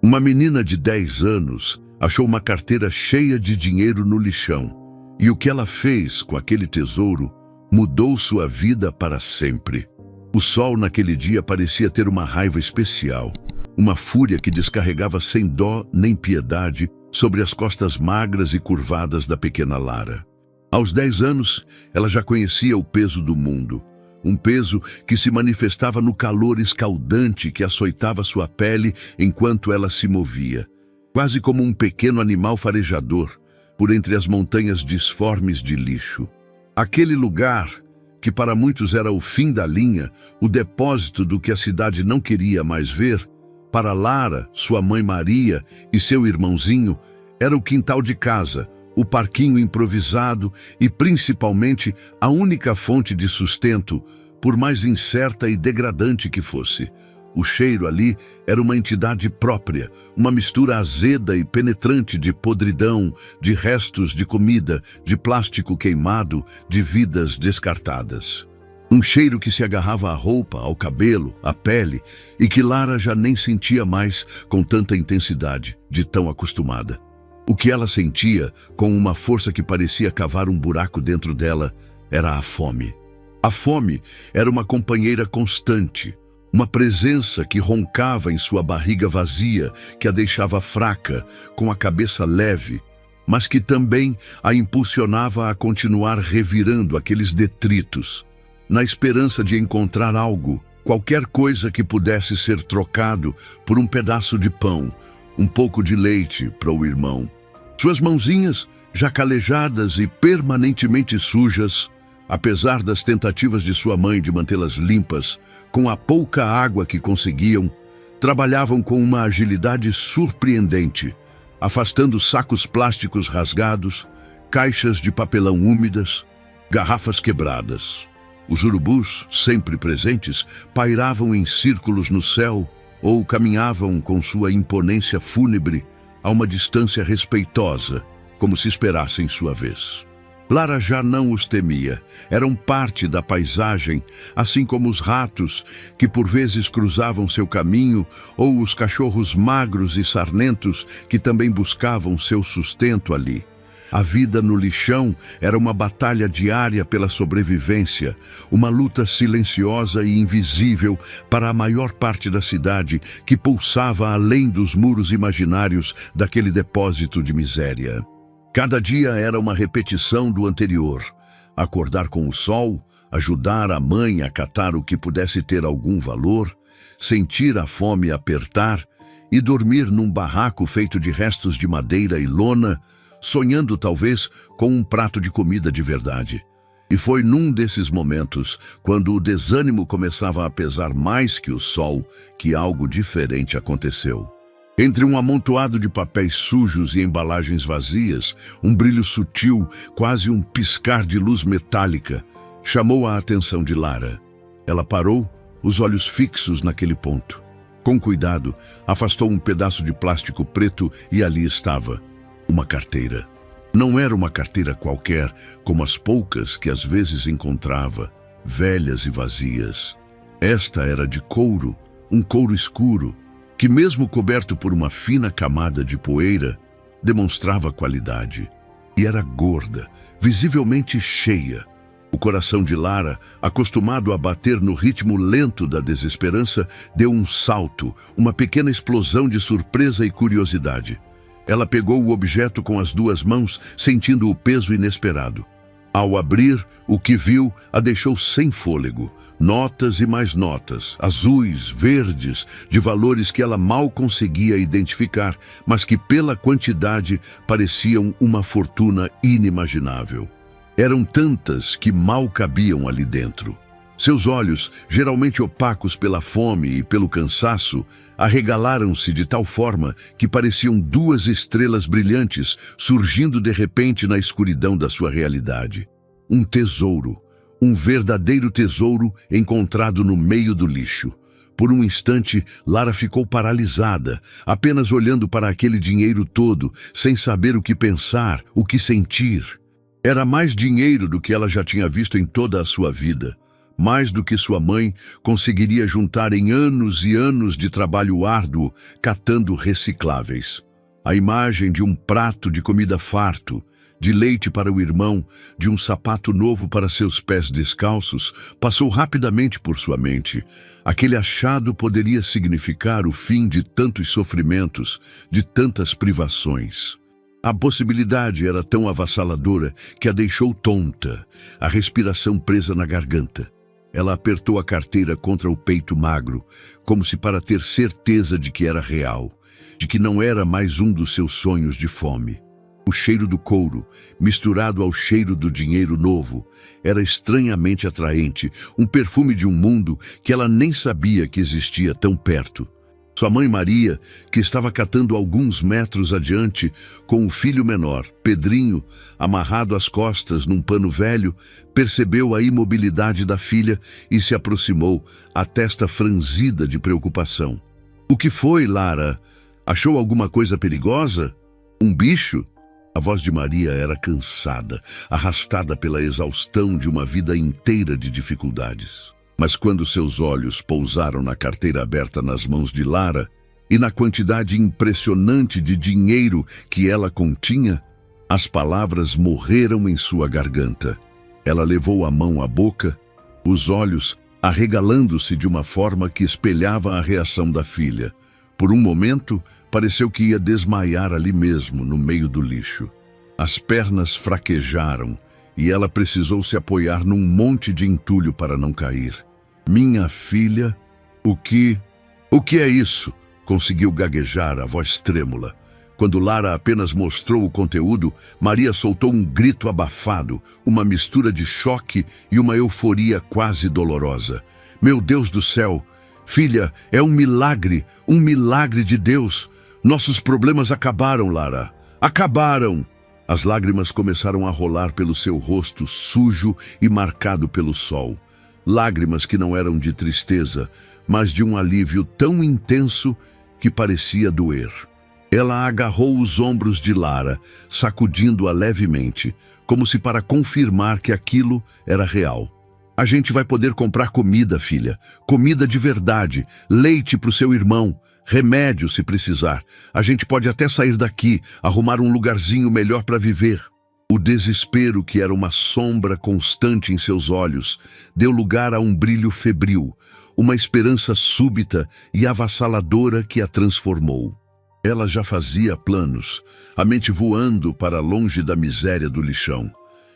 Uma menina de 10 anos achou uma carteira cheia de dinheiro no lixão, e o que ela fez com aquele tesouro mudou sua vida para sempre. O sol naquele dia parecia ter uma raiva especial, uma fúria que descarregava sem dó nem piedade sobre as costas magras e curvadas da pequena Lara. Aos 10 anos, ela já conhecia o peso do mundo, um peso que se manifestava no calor escaldante que açoitava sua pele enquanto ela se movia, quase como um pequeno animal farejador por entre as montanhas disformes de lixo. Aquele lugar, que para muitos era o fim da linha, o depósito do que a cidade não queria mais ver, para Lara, sua mãe Maria e seu irmãozinho, era o quintal de casa, o parquinho improvisado e, principalmente, a única fonte de sustento, por mais incerta e degradante que fosse. O cheiro ali era uma entidade própria, uma mistura azeda e penetrante de podridão, de restos de comida, de plástico queimado, de vidas descartadas. Um cheiro que se agarrava à roupa, ao cabelo, à pele, e que Lara já nem sentia mais com tanta intensidade, de tão acostumada. O que ela sentia, com uma força que parecia cavar um buraco dentro dela, era a fome. A fome era uma companheira constante, uma presença que roncava em sua barriga vazia, que a deixava fraca, com a cabeça leve, mas que também a impulsionava a continuar revirando aqueles detritos, na esperança de encontrar algo, qualquer coisa que pudesse ser trocado por um pedaço de pão, um pouco de leite para o irmão. Suas mãozinhas, já calejadas e permanentemente sujas, apesar das tentativas de sua mãe de mantê-las limpas, com a pouca água que conseguiam, trabalhavam com uma agilidade surpreendente, afastando sacos plásticos rasgados, caixas de papelão úmidas, garrafas quebradas. Os urubus, sempre presentes, pairavam em círculos no céu ou caminhavam com sua imponência fúnebre a uma distância respeitosa, como se esperassem sua vez. Lara já não os temia, eram parte da paisagem, assim como os ratos que por vezes cruzavam seu caminho ou os cachorros magros e sarnentos que também buscavam seu sustento ali. A vida no lixão era uma batalha diária pela sobrevivência, uma luta silenciosa e invisível para a maior parte da cidade que pulsava além dos muros imaginários daquele depósito de miséria. Cada dia era uma repetição do anterior. Acordar com o sol, ajudar a mãe a catar o que pudesse ter algum valor, sentir a fome apertar e dormir num barraco feito de restos de madeira e lona, sonhando talvez com um prato de comida de verdade. E foi num desses momentos, quando o desânimo começava a pesar mais que o sol, que algo diferente aconteceu. Entre um amontoado de papéis sujos e embalagens vazias, um brilho sutil, quase um piscar de luz metálica, chamou a atenção de Lara. Ela parou, os olhos fixos naquele ponto. Com cuidado, afastou um pedaço de plástico preto e ali estava uma carteira. Não era uma carteira qualquer, como as poucas que às vezes encontrava, velhas e vazias. Esta era de couro, um couro escuro, que mesmo coberto por uma fina camada de poeira, demonstrava qualidade. E era gorda, visivelmente cheia. O coração de Lara, acostumado a bater no ritmo lento da desesperança, deu um salto, uma pequena explosão de surpresa e curiosidade. Ela pegou o objeto com as duas mãos, sentindo o peso inesperado. Ao abrir, o que viu a deixou sem fôlego. Notas e mais notas, azuis, verdes, de valores que ela mal conseguia identificar, mas que pela quantidade pareciam uma fortuna inimaginável. Eram tantas que mal cabiam ali dentro. Seus olhos, geralmente opacos pela fome e pelo cansaço, arregalaram-se de tal forma que pareciam duas estrelas brilhantes surgindo de repente na escuridão da sua realidade. Um tesouro, um verdadeiro tesouro encontrado no meio do lixo. Por um instante, Lara ficou paralisada, apenas olhando para aquele dinheiro todo, sem saber o que pensar, o que sentir. Era mais dinheiro do que ela já tinha visto em toda a sua vida. Mais do que sua mãe conseguiria juntar em anos e anos de trabalho árduo catando recicláveis. A imagem de um prato de comida farto, de leite para o irmão, de um sapato novo para seus pés descalços, passou rapidamente por sua mente. Aquele achado poderia significar o fim de tantos sofrimentos, de tantas privações. A possibilidade era tão avassaladora que a deixou tonta, a respiração presa na garganta. Ela apertou a carteira contra o peito magro, como se para ter certeza de que era real, de que não era mais um dos seus sonhos de fome. O cheiro do couro, misturado ao cheiro do dinheiro novo, era estranhamente atraente, um perfume de um mundo que ela nem sabia que existia tão perto. Sua mãe Maria, que estava catando alguns metros adiante, com o filho menor, Pedrinho, amarrado às costas num pano velho, percebeu a imobilidade da filha e se aproximou, a testa franzida de preocupação. "O que foi, Lara? Achou alguma coisa perigosa? Um bicho?" A voz de Maria era cansada, arrastada pela exaustão de uma vida inteira de dificuldades. Mas quando seus olhos pousaram na carteira aberta nas mãos de Lara e na quantidade impressionante de dinheiro que ela continha, as palavras morreram em sua garganta. Ela levou a mão à boca, os olhos arregalando-se de uma forma que espelhava a reação da filha. Por um momento, pareceu que ia desmaiar ali mesmo, no meio do lixo. As pernas fraquejaram e ela precisou se apoiar num monte de entulho para não cair. "Minha filha, o que é isso?" Conseguiu gaguejar, a voz trêmula. Quando Lara apenas mostrou o conteúdo, Maria soltou um grito abafado, uma mistura de choque e uma euforia quase dolorosa. "Meu Deus do céu! Filha, é um milagre de Deus! Nossos problemas acabaram, Lara! Acabaram!" As lágrimas começaram a rolar pelo seu rosto sujo e marcado pelo sol. Lágrimas que não eram de tristeza, mas de um alívio tão intenso que parecia doer. Ela agarrou os ombros de Lara, sacudindo-a levemente, como se para confirmar que aquilo era real. "A gente vai poder comprar comida, filha. Comida de verdade, leite para o seu irmão, remédio se precisar. A gente pode até sair daqui, arrumar um lugarzinho melhor para viver." O desespero, que era uma sombra constante em seus olhos, deu lugar a um brilho febril, uma esperança súbita e avassaladora que a transformou. Ela já fazia planos, a mente voando para longe da miséria do lixão.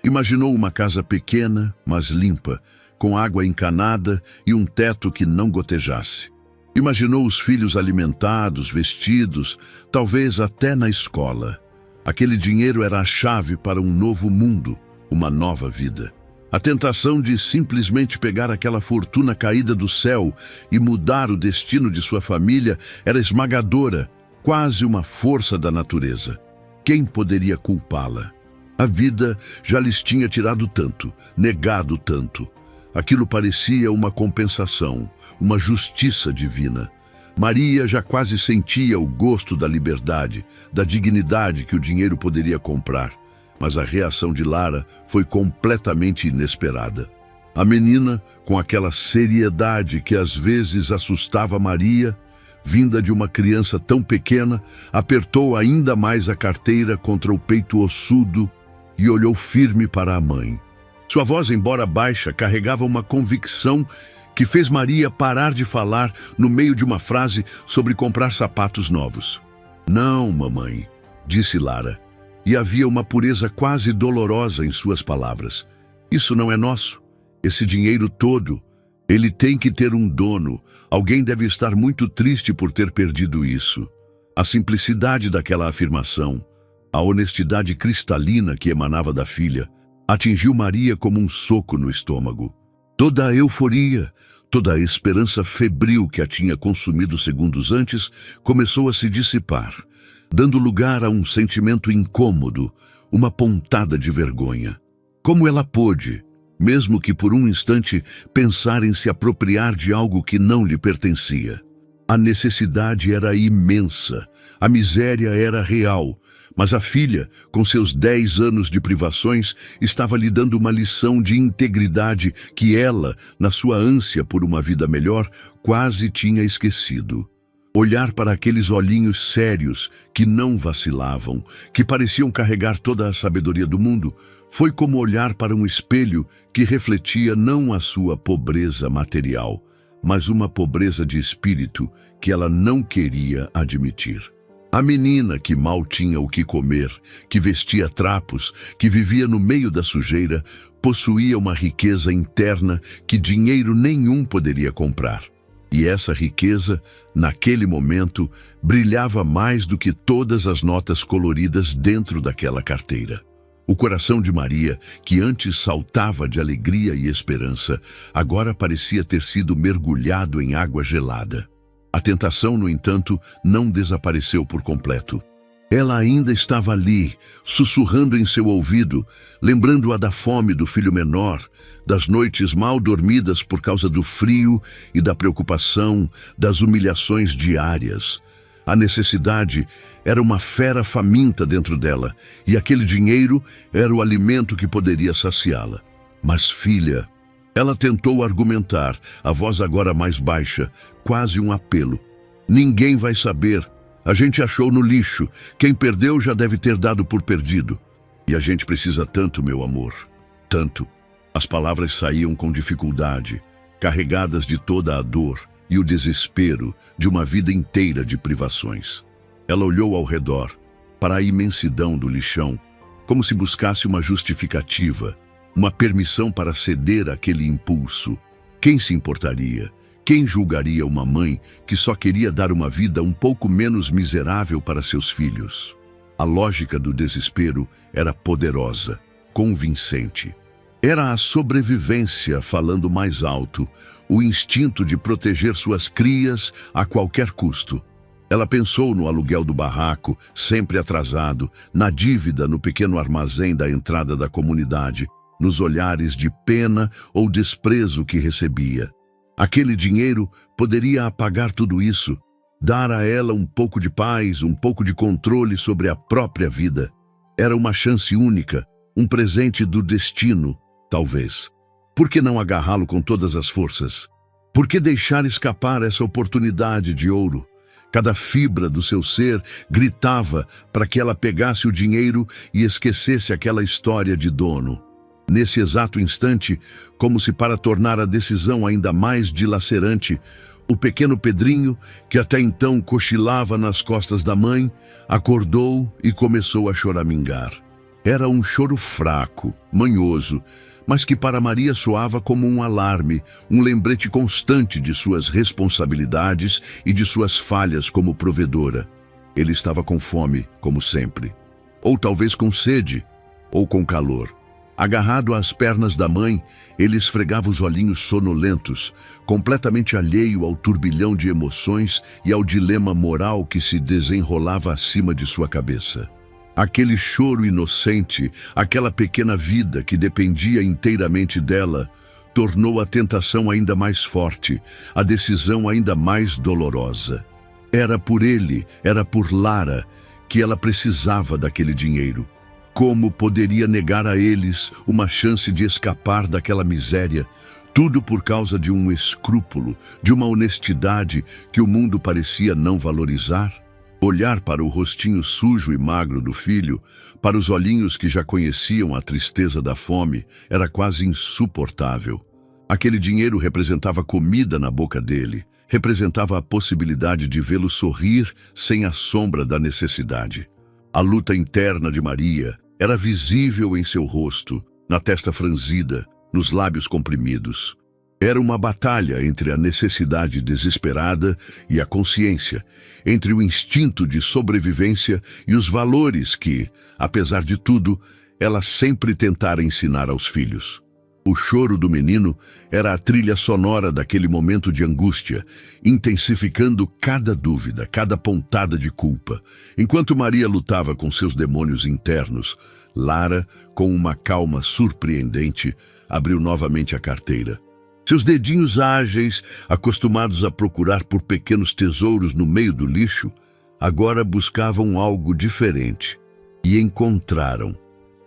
Imaginou uma casa pequena, mas limpa, com água encanada e um teto que não gotejasse. Imaginou os filhos alimentados, vestidos, talvez até na escola. Aquele dinheiro era a chave para um novo mundo, uma nova vida. A tentação de simplesmente pegar aquela fortuna caída do céu e mudar o destino de sua família era esmagadora, quase uma força da natureza. Quem poderia culpá-la? A vida já lhes tinha tirado tanto, negado tanto. Aquilo parecia uma compensação, uma justiça divina. Maria já quase sentia o gosto da liberdade, da dignidade que o dinheiro poderia comprar. Mas a reação de Lara foi completamente inesperada. A menina, com aquela seriedade que às vezes assustava Maria, vinda de uma criança tão pequena, apertou ainda mais a carteira contra o peito ossudo e olhou firme para a mãe. Sua voz, embora baixa, carregava uma convicção que fez Maria parar de falar no meio de uma frase sobre comprar sapatos novos. "Não, mamãe", disse Lara, e havia uma pureza quase dolorosa em suas palavras. "Isso não é nosso. Esse dinheiro todo, ele tem que ter um dono. Alguém deve estar muito triste por ter perdido isso." A simplicidade daquela afirmação, a honestidade cristalina que emanava da filha, atingiu Maria como um soco no estômago. Toda a euforia, toda a esperança febril que a tinha consumido segundos antes, começou a se dissipar, dando lugar a um sentimento incômodo, uma pontada de vergonha. Como ela pôde, mesmo que por um instante, pensar em se apropriar de algo que não lhe pertencia? A necessidade era imensa, a miséria era real, mas a filha, com seus 10 anos de privações, estava lhe dando uma lição de integridade que ela, na sua ânsia por uma vida melhor, quase tinha esquecido. Olhar para aqueles olhinhos sérios que não vacilavam, que pareciam carregar toda a sabedoria do mundo, foi como olhar para um espelho que refletia não a sua pobreza material, mas uma pobreza de espírito que ela não queria admitir. A menina que mal tinha o que comer, que vestia trapos, que vivia no meio da sujeira, possuía uma riqueza interna que dinheiro nenhum poderia comprar. E essa riqueza, naquele momento, brilhava mais do que todas as notas coloridas dentro daquela carteira. O coração de Maria, que antes saltava de alegria e esperança, agora parecia ter sido mergulhado em água gelada. A tentação, no entanto, não desapareceu por completo. Ela ainda estava ali, sussurrando em seu ouvido, lembrando-a da fome do filho menor, das noites mal dormidas por causa do frio e da preocupação, das humilhações diárias. A necessidade era uma fera faminta dentro dela, e aquele dinheiro era o alimento que poderia saciá-la. Mas, filha, ela tentou argumentar, a voz agora mais baixa, quase um apelo. Ninguém vai saber. A gente achou no lixo. Quem perdeu já deve ter dado por perdido. E a gente precisa tanto, meu amor. Tanto. As palavras saíam com dificuldade, carregadas de toda a dor e o desespero de uma vida inteira de privações. Ela olhou ao redor, para a imensidão do lixão, como se buscasse uma justificativa, uma permissão para ceder àquele impulso. Quem se importaria? Quem julgaria uma mãe que só queria dar uma vida um pouco menos miserável para seus filhos? A lógica do desespero era poderosa, convincente. Era a sobrevivência falando mais alto, o instinto de proteger suas crias a qualquer custo. Ela pensou no aluguel do barraco, sempre atrasado, na dívida no pequeno armazém da entrada da comunidade, nos olhares de pena ou desprezo que recebia. Aquele dinheiro poderia apagar tudo isso, dar a ela um pouco de paz, um pouco de controle sobre a própria vida. Era uma chance única, um presente do destino, talvez. Por que não agarrá-lo com todas as forças? Por que deixar escapar essa oportunidade de ouro? Cada fibra do seu ser gritava para que ela pegasse o dinheiro e esquecesse aquela história de dono. Nesse exato instante, como se para tornar a decisão ainda mais dilacerante, o pequeno Pedrinho, que até então cochilava nas costas da mãe, acordou e começou a choramingar. Era um choro fraco, manhoso, mas que para Maria soava como um alarme, um lembrete constante de suas responsabilidades e de suas falhas como provedora. Ele estava com fome, como sempre. Ou talvez com sede, ou com calor. Agarrado às pernas da mãe, ele esfregava os olhinhos sonolentos, completamente alheio ao turbilhão de emoções e ao dilema moral que se desenrolava acima de sua cabeça. Aquele choro inocente, aquela pequena vida que dependia inteiramente dela, tornou a tentação ainda mais forte, a decisão ainda mais dolorosa. Era por ele, era por Lara, que ela precisava daquele dinheiro. Como poderia negar a eles uma chance de escapar daquela miséria? Tudo por causa de um escrúpulo, de uma honestidade que o mundo parecia não valorizar? Olhar para o rostinho sujo e magro do filho, para os olhinhos que já conheciam a tristeza da fome, era quase insuportável. Aquele dinheiro representava comida na boca dele, representava a possibilidade de vê-lo sorrir sem a sombra da necessidade. A luta interna de Maria era visível em seu rosto, na testa franzida, nos lábios comprimidos. Era uma batalha entre a necessidade desesperada e a consciência, entre o instinto de sobrevivência e os valores que, apesar de tudo, ela sempre tentara ensinar aos filhos. O choro do menino era a trilha sonora daquele momento de angústia, intensificando cada dúvida, cada pontada de culpa. Enquanto Maria lutava com seus demônios internos, Lara, com uma calma surpreendente, abriu novamente a carteira. Seus dedinhos ágeis, acostumados a procurar por pequenos tesouros no meio do lixo, agora buscavam algo diferente. E encontraram.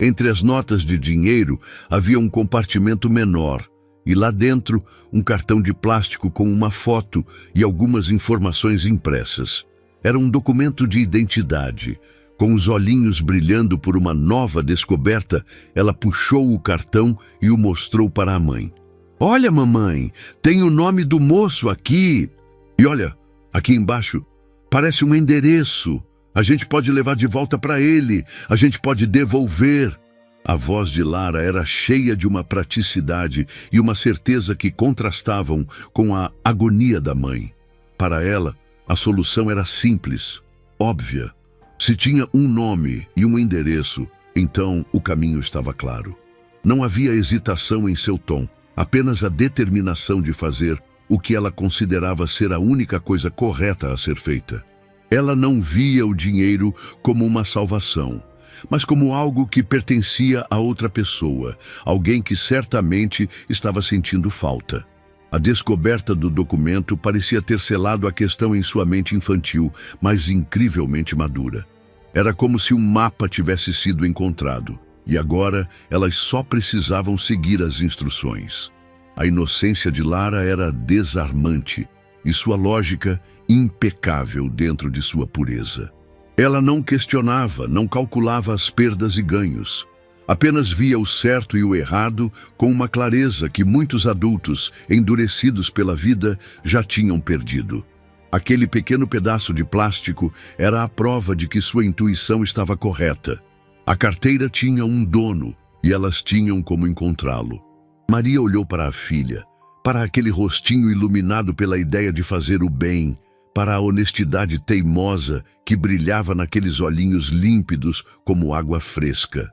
Entre as notas de dinheiro havia um compartimento menor, e lá dentro um cartão de plástico com uma foto e algumas informações impressas. Era um documento de identidade. Com os olhinhos brilhando por uma nova descoberta, ela puxou o cartão e o mostrou para a mãe. Olha, mamãe, tem o nome do moço aqui. E olha, aqui embaixo, parece um endereço. A gente pode levar de volta para ele, a gente pode devolver. A voz de Lara era cheia de uma praticidade e uma certeza que contrastavam com a agonia da mãe. Para ela, a solução era simples, óbvia. Se tinha um nome e um endereço, então o caminho estava claro. Não havia hesitação em seu tom, apenas a determinação de fazer o que ela considerava ser a única coisa correta a ser feita. Ela não via o dinheiro como uma salvação, mas como algo que pertencia a outra pessoa, alguém que certamente estava sentindo falta. A descoberta do documento parecia ter selado a questão em sua mente infantil, mas incrivelmente madura. Era como se um mapa tivesse sido encontrado, e agora elas só precisavam seguir as instruções. A inocência de Lara era desarmante, e sua lógica impecável dentro de sua pureza. Ela não questionava, não calculava as perdas e ganhos. Apenas via o certo e o errado com uma clareza que muitos adultos, endurecidos pela vida, já tinham perdido. Aquele pequeno pedaço de plástico era a prova de que sua intuição estava correta. A carteira tinha um dono e elas tinham como encontrá-lo. Maria olhou para a filha, para aquele rostinho iluminado pela ideia de fazer o bem, para a honestidade teimosa que brilhava naqueles olhinhos límpidos como água fresca.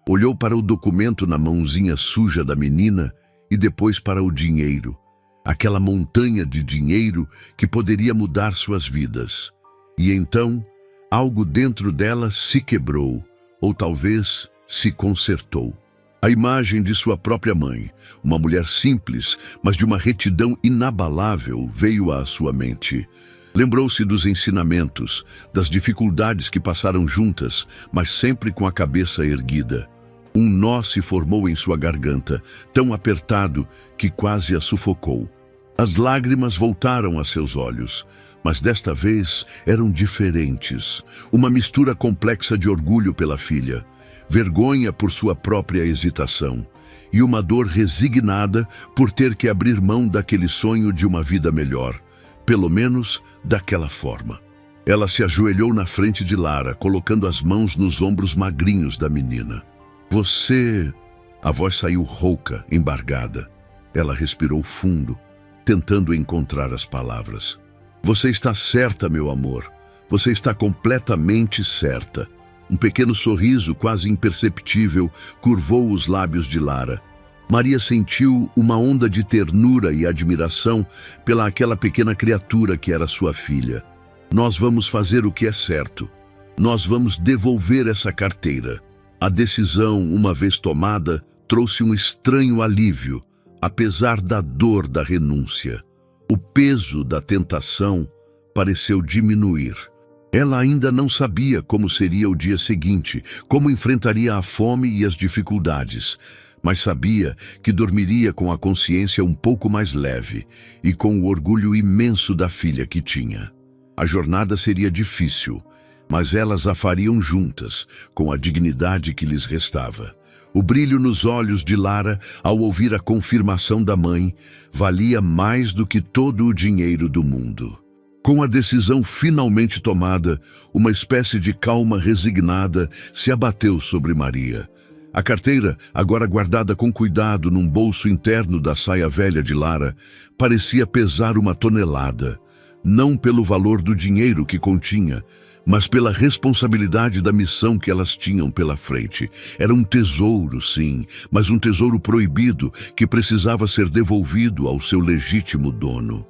Olhou para o documento na mãozinha suja da menina e depois para o dinheiro, aquela montanha de dinheiro que poderia mudar suas vidas. E então, algo dentro dela se quebrou, ou talvez se consertou. A imagem de sua própria mãe, uma mulher simples, mas de uma retidão inabalável, veio à sua mente. Lembrou-se dos ensinamentos, das dificuldades que passaram juntas, mas sempre com a cabeça erguida. Um nó se formou em sua garganta, tão apertado que quase a sufocou. As lágrimas voltaram a seus olhos, mas desta vez eram diferentes. Uma mistura complexa de orgulho pela filha, vergonha por sua própria hesitação e uma dor resignada por ter que abrir mão daquele sonho de uma vida melhor, pelo menos daquela forma. Ela se ajoelhou na frente de Lara, colocando as mãos nos ombros magrinhos da menina. Você... A voz saiu rouca, embargada. Ela respirou fundo, tentando encontrar as palavras. Você está certa, meu amor. Você está completamente certa. Um pequeno sorriso, quase imperceptível, curvou os lábios de Lara. Maria sentiu uma onda de ternura e admiração pela aquela pequena criatura que era sua filha. Nós vamos fazer o que é certo. Nós vamos devolver essa carteira. A decisão, uma vez tomada, trouxe um estranho alívio, apesar da dor da renúncia. O peso da tentação pareceu diminuir. Ela ainda não sabia como seria o dia seguinte, como enfrentaria a fome e as dificuldades, mas sabia que dormiria com a consciência um pouco mais leve e com o orgulho imenso da filha que tinha. A jornada seria difícil, mas elas a fariam juntas, com a dignidade que lhes restava. O brilho nos olhos de Lara, ao ouvir a confirmação da mãe, valia mais do que todo o dinheiro do mundo. Com a decisão finalmente tomada, uma espécie de calma resignada se abateu sobre Maria. A carteira, agora guardada com cuidado num bolso interno da saia velha de Lara, parecia pesar uma tonelada, não pelo valor do dinheiro que continha, mas pela responsabilidade da missão que elas tinham pela frente. Era um tesouro, sim, mas um tesouro proibido que precisava ser devolvido ao seu legítimo dono.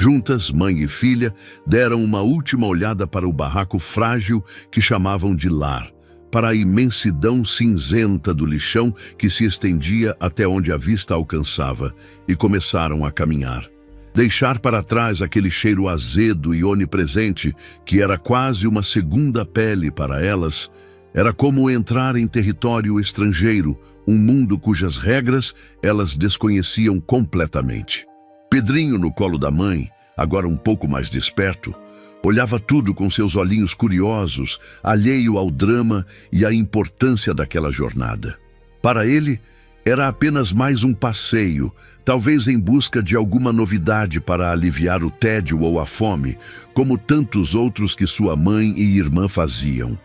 Juntas, mãe e filha deram uma última olhada para o barraco frágil que chamavam de lar, para a imensidão cinzenta do lixão que se estendia até onde a vista alcançava, e começaram a caminhar. Deixar para trás aquele cheiro azedo e onipresente, que era quase uma segunda pele para elas, era como entrar em território estrangeiro, um mundo cujas regras elas desconheciam completamente. Pedrinho, no colo da mãe, agora um pouco mais desperto, olhava tudo com seus olhinhos curiosos, alheio ao drama e à importância daquela jornada. Para ele, era apenas mais um passeio, talvez em busca de alguma novidade para aliviar o tédio ou a fome, como tantos outros que sua mãe e irmã faziam.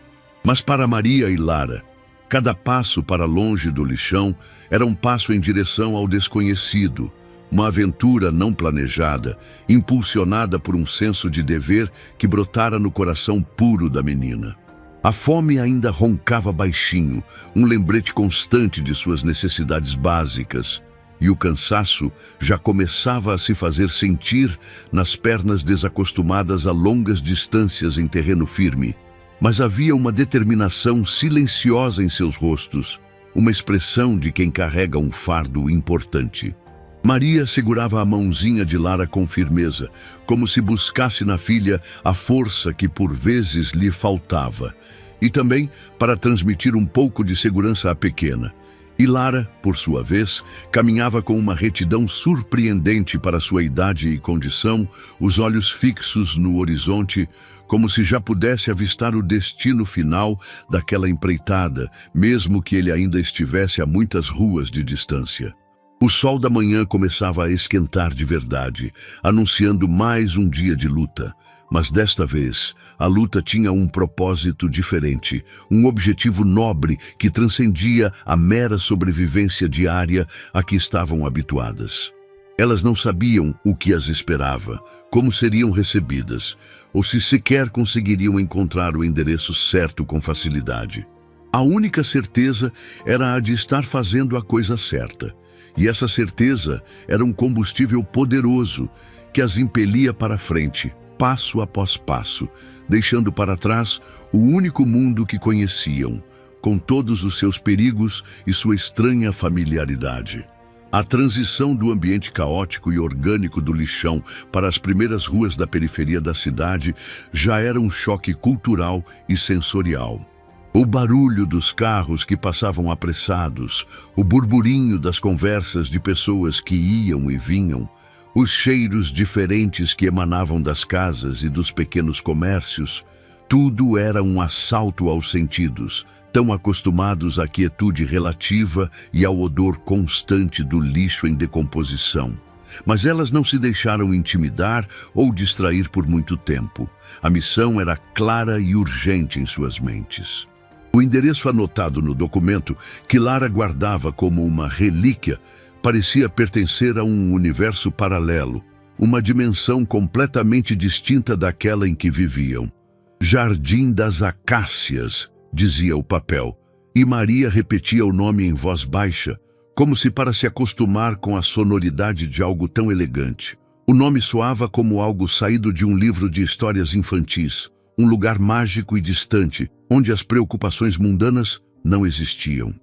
Mas para Maria e Lara, cada passo para longe do lixão era um passo em direção ao desconhecido, uma aventura não planejada, impulsionada por um senso de dever que brotara no coração puro da menina. A fome ainda roncava baixinho, um lembrete constante de suas necessidades básicas, e o cansaço já começava a se fazer sentir nas pernas desacostumadas a longas distâncias em terreno firme. Mas havia uma determinação silenciosa em seus rostos, uma expressão de quem carrega um fardo importante. Maria segurava a mãozinha de Lara com firmeza, como se buscasse na filha a força que por vezes lhe faltava, e também para transmitir um pouco de segurança à pequena. E Lara, por sua vez, caminhava com uma retidão surpreendente para sua idade e condição, os olhos fixos no horizonte, como se já pudesse avistar o destino final daquela empreitada, mesmo que ele ainda estivesse a muitas ruas de distância. O sol da manhã começava a esquentar de verdade, anunciando mais um dia de luta. Mas desta vez, a luta tinha um propósito diferente, um objetivo nobre que transcendia a mera sobrevivência diária a que estavam habituadas. Elas não sabiam o que as esperava, como seriam recebidas, ou se sequer conseguiriam encontrar o endereço certo com facilidade. A única certeza era a de estar fazendo a coisa certa. E essa certeza era um combustível poderoso que as impelia para frente, passo após passo, deixando para trás o único mundo que conheciam, com todos os seus perigos e sua estranha familiaridade. A transição do ambiente caótico e orgânico do lixão para as primeiras ruas da periferia da cidade já era um choque cultural e sensorial. O barulho dos carros que passavam apressados, o burburinho das conversas de pessoas que iam e vinham, os cheiros diferentes que emanavam das casas e dos pequenos comércios, tudo era um assalto aos sentidos, tão acostumados à quietude relativa e ao odor constante do lixo em decomposição. Mas elas não se deixaram intimidar ou distrair por muito tempo. A missão era clara e urgente em suas mentes. O endereço anotado no documento, que Lara guardava como uma relíquia, parecia pertencer a um universo paralelo, uma dimensão completamente distinta daquela em que viviam. Jardim das Acácias, dizia o papel, e Maria repetia o nome em voz baixa, como se para se acostumar com a sonoridade de algo tão elegante. O nome soava como algo saído de um livro de histórias infantis, um lugar mágico e distante, onde as preocupações mundanas não existiam.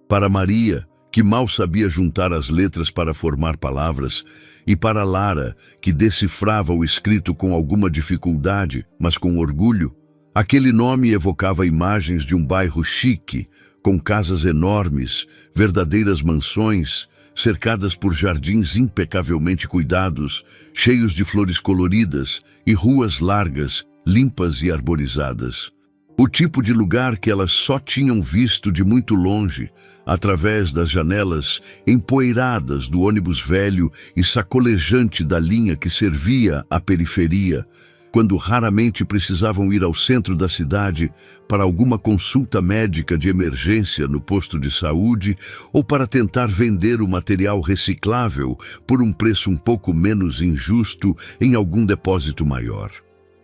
Para Maria, que mal sabia juntar as letras para formar palavras, e para Lara, que decifrava o escrito com alguma dificuldade, mas com orgulho, aquele nome evocava imagens de um bairro chique, com casas enormes, verdadeiras mansões, cercadas por jardins impecavelmente cuidados, cheios de flores coloridas e ruas largas, limpas e arborizadas. O tipo de lugar que elas só tinham visto de muito longe, através das janelas empoeiradas do ônibus velho e sacolejante da linha que servia à periferia, quando raramente precisavam ir ao centro da cidade para alguma consulta médica de emergência no posto de saúde ou para tentar vender o material reciclável por um preço um pouco menos injusto em algum depósito maior.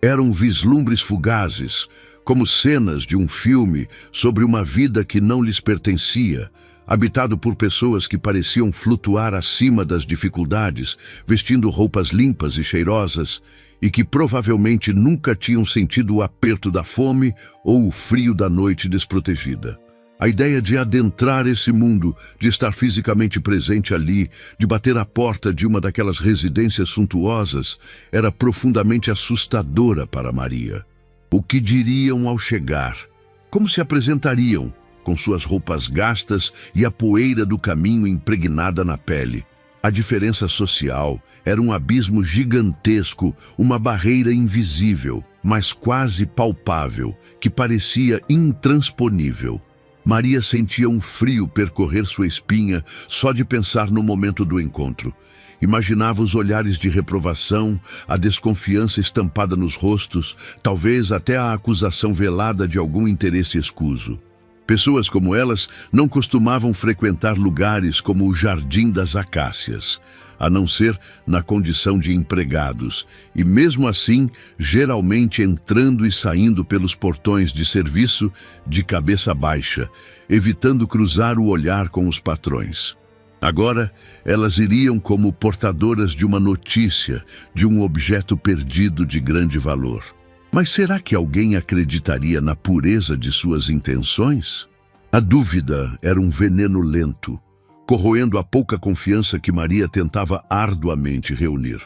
Eram vislumbres fugazes, como cenas de um filme sobre uma vida que não lhes pertencia, habitado por pessoas que pareciam flutuar acima das dificuldades, vestindo roupas limpas e cheirosas, e que provavelmente nunca tinham sentido o aperto da fome ou o frio da noite desprotegida. A ideia de adentrar esse mundo, de estar fisicamente presente ali, de bater à porta de uma daquelas residências suntuosas, era profundamente assustadora para Maria. O que diriam ao chegar? Como se apresentariam, com suas roupas gastas e a poeira do caminho impregnada na pele? A diferença social era um abismo gigantesco, uma barreira invisível, mas quase palpável, que parecia intransponível. Maria sentia um frio percorrer sua espinha só de pensar no momento do encontro. Imaginava os olhares de reprovação, a desconfiança estampada nos rostos, talvez até a acusação velada de algum interesse escuso. Pessoas como elas não costumavam frequentar lugares como o Jardim das Acácias, a não ser na condição de empregados, e mesmo assim, geralmente entrando e saindo pelos portões de serviço de cabeça baixa, evitando cruzar o olhar com os patrões. Agora, elas iriam como portadoras de uma notícia, de um objeto perdido de grande valor. Mas será que alguém acreditaria na pureza de suas intenções? A dúvida era um veneno lento, corroendo a pouca confiança que Maria tentava arduamente reunir.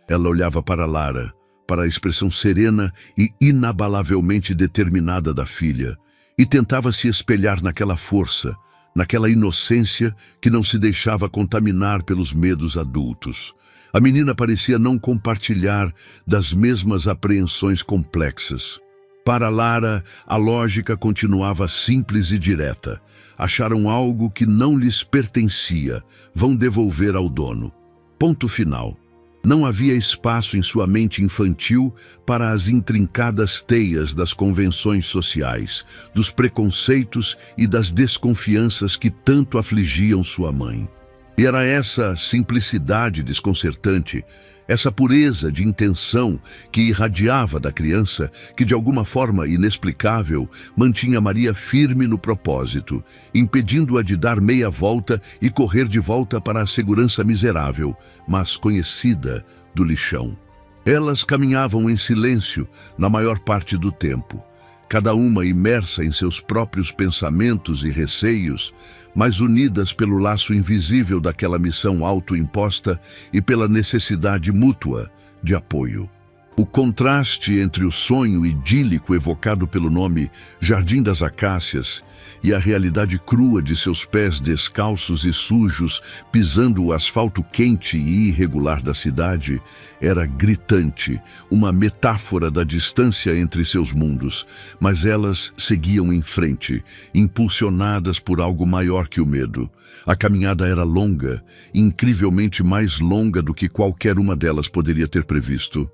Ela olhava para Lara, para a expressão serena e inabalavelmente determinada da filha, e tentava se espelhar naquela força, naquela inocência que não se deixava contaminar pelos medos adultos. A menina parecia não compartilhar das mesmas apreensões complexas. Para Lara, a lógica continuava simples e direta. Acharam algo que não lhes pertencia, vão devolver ao dono. Ponto final. Não havia espaço em sua mente infantil para as intrincadas teias das convenções sociais, dos preconceitos e das desconfianças que tanto afligiam sua mãe. E era essa simplicidade desconcertante, essa pureza de intenção que irradiava da criança, que de alguma forma inexplicável mantinha Maria firme no propósito, impedindo-a de dar meia volta e correr de volta para a segurança miserável, mas conhecida, do lixão. Elas caminhavam em silêncio na maior parte do tempo, cada uma imersa em seus próprios pensamentos e receios, mas unidas pelo laço invisível daquela missão autoimposta e pela necessidade mútua de apoio. O contraste entre o sonho idílico evocado pelo nome Jardim das Acácias e a realidade crua de seus pés descalços e sujos pisando o asfalto quente e irregular da cidade era gritante, uma metáfora da distância entre seus mundos, mas elas seguiam em frente, impulsionadas por algo maior que o medo. A caminhada era longa, incrivelmente mais longa do que qualquer uma delas poderia ter previsto.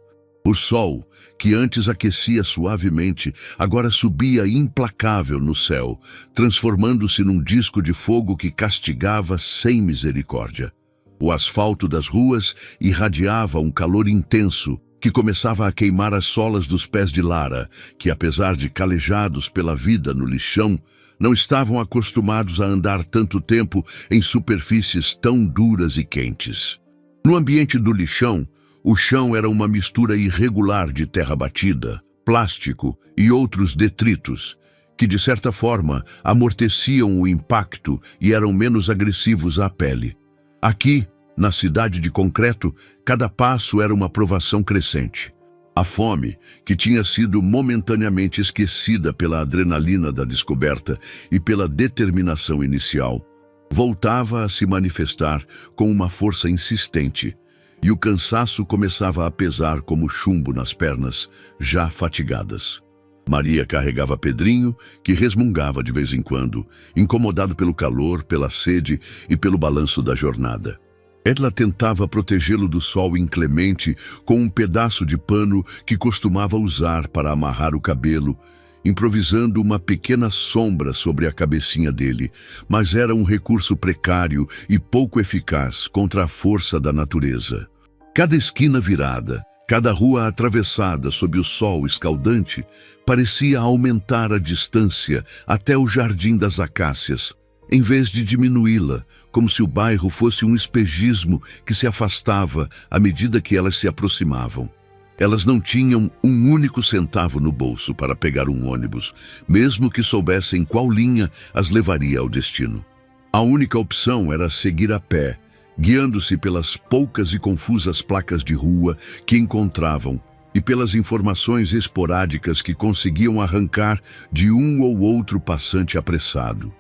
O sol, que antes aquecia suavemente, agora subia implacável no céu, transformando-se num disco de fogo que castigava sem misericórdia. O asfalto das ruas irradiava um calor intenso que começava a queimar as solas dos pés de Lara, que, apesar de calejados pela vida no lixão, não estavam acostumados a andar tanto tempo em superfícies tão duras e quentes. No ambiente do lixão, o chão era uma mistura irregular de terra batida, plástico e outros detritos, que de certa forma amorteciam o impacto e eram menos agressivos à pele. Aqui, na cidade de concreto, cada passo era uma provação crescente. A fome, que tinha sido momentaneamente esquecida pela adrenalina da descoberta e pela determinação inicial, voltava a se manifestar com uma força insistente, e o cansaço começava a pesar como chumbo nas pernas, já fatigadas. Maria carregava Pedrinho, que resmungava de vez em quando, incomodado pelo calor, pela sede e pelo balanço da jornada. Ela tentava protegê-lo do sol inclemente com um pedaço de pano que costumava usar para amarrar o cabelo, improvisando uma pequena sombra sobre a cabecinha dele, mas era um recurso precário e pouco eficaz contra a força da natureza. Cada esquina virada, cada rua atravessada sob o sol escaldante, parecia aumentar a distância até o Jardim das Acácias, em vez de diminuí-la, como se o bairro fosse um espejismo que se afastava à medida que elas se aproximavam. Elas não tinham um único centavo no bolso para pegar um ônibus, mesmo que soubessem qual linha as levaria ao destino. A única opção era seguir a pé, guiando-se pelas poucas e confusas placas de rua que encontravam e pelas informações esporádicas que conseguiam arrancar de um ou outro passante apressado.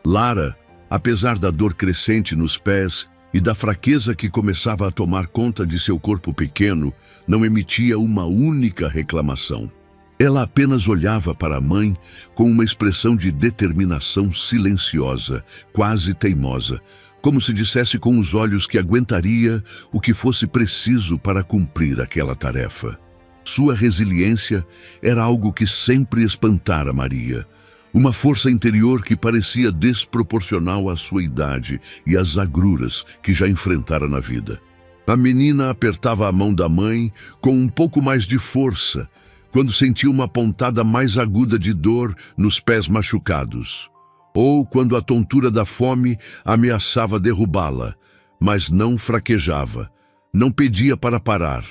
Lara, apesar da dor crescente nos pés e da fraqueza que começava a tomar conta de seu corpo pequeno, não emitia uma única reclamação. Ela apenas olhava para a mãe com uma expressão de determinação silenciosa, quase teimosa, como se dissesse com os olhos que aguentaria o que fosse preciso para cumprir aquela tarefa. Sua resiliência era algo que sempre espantara Maria, uma força interior que parecia desproporcional à sua idade e às agruras que já enfrentara na vida. A menina apertava a mão da mãe com um pouco mais de força, quando sentia uma pontada mais aguda de dor nos pés machucados, ou quando a tontura da fome ameaçava derrubá-la, mas não fraquejava, não pedia para parar.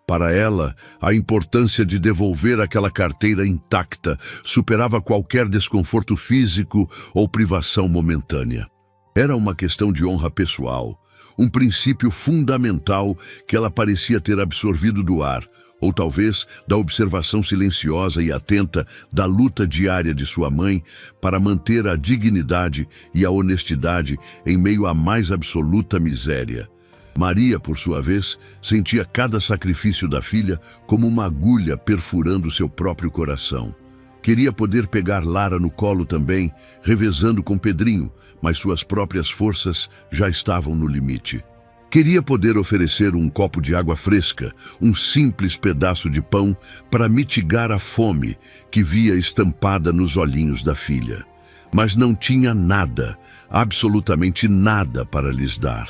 Para ela, a importância de devolver aquela carteira intacta superava qualquer desconforto físico ou privação momentânea. Era uma questão de honra pessoal, um princípio fundamental que ela parecia ter absorvido do ar, ou talvez da observação silenciosa e atenta da luta diária de sua mãe para manter a dignidade e a honestidade em meio à mais absoluta miséria. Maria, por sua vez, sentia cada sacrifício da filha como uma agulha perfurando seu próprio coração. Queria poder pegar Lara no colo também, revezando com Pedrinho, mas suas próprias forças já estavam no limite. Queria poder oferecer um copo de água fresca, um simples pedaço de pão para mitigar a fome que via estampada nos olhinhos da filha. Mas não tinha nada, absolutamente nada para lhes dar.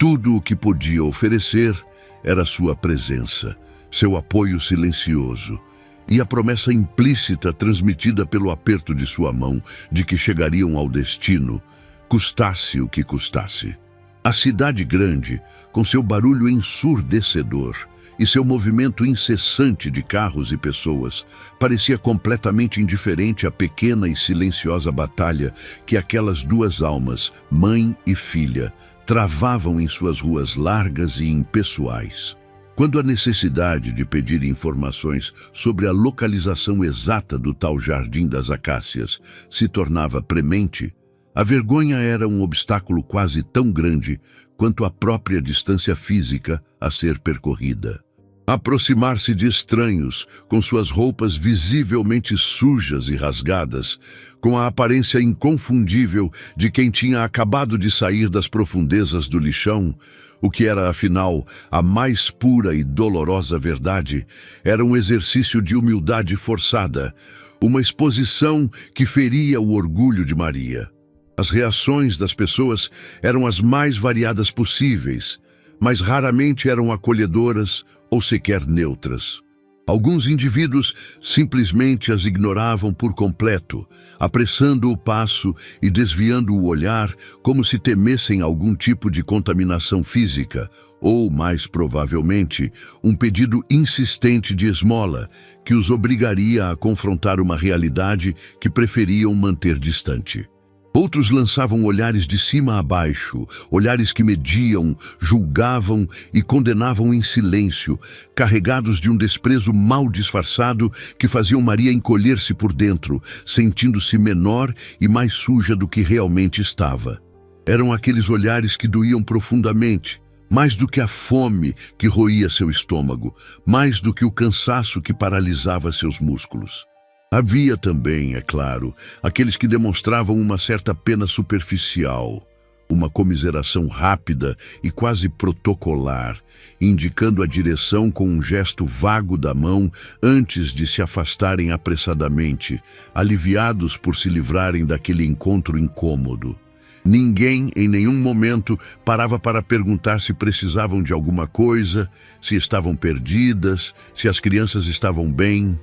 Tudo o que podia oferecer era sua presença, seu apoio silencioso e a promessa implícita transmitida pelo aperto de sua mão de que chegariam ao destino, custasse o que custasse. A cidade grande, com seu barulho ensurdecedor e seu movimento incessante de carros e pessoas, parecia completamente indiferente à pequena e silenciosa batalha que aquelas duas almas, mãe e filha, travavam em suas ruas largas e impessoais. Quando a necessidade de pedir informações sobre a localização exata do tal Jardim das Acácias se tornava premente, a vergonha era um obstáculo quase tão grande quanto a própria distância física a ser percorrida. Aproximar-se de estranhos, com suas roupas visivelmente sujas e rasgadas, com a aparência inconfundível de quem tinha acabado de sair das profundezas do lixão, o que era, afinal, a mais pura e dolorosa verdade, era um exercício de humildade forçada, uma exposição que feria o orgulho de Maria. As reações das pessoas eram as mais variadas possíveis, mas raramente eram acolhedoras ou sequer neutras. Alguns indivíduos simplesmente as ignoravam por completo, apressando o passo e desviando o olhar como se temessem algum tipo de contaminação física ou, mais provavelmente, um pedido insistente de esmola que os obrigaria a confrontar uma realidade que preferiam manter distante. Outros lançavam olhares de cima a baixo, olhares que mediam, julgavam e condenavam em silêncio, carregados de um desprezo mal disfarçado que faziam Maria encolher-se por dentro, sentindo-se menor e mais suja do que realmente estava. Eram aqueles olhares que doíam profundamente, mais do que a fome que roía seu estômago, mais do que o cansaço que paralisava seus músculos. Havia também, é claro, aqueles que demonstravam uma certa pena superficial, uma comiseração rápida e quase protocolar, indicando a direção com um gesto vago da mão antes de se afastarem apressadamente, aliviados por se livrarem daquele encontro incômodo. Ninguém, em nenhum momento, parava para perguntar se precisavam de alguma coisa, se estavam perdidas, se as crianças estavam bem.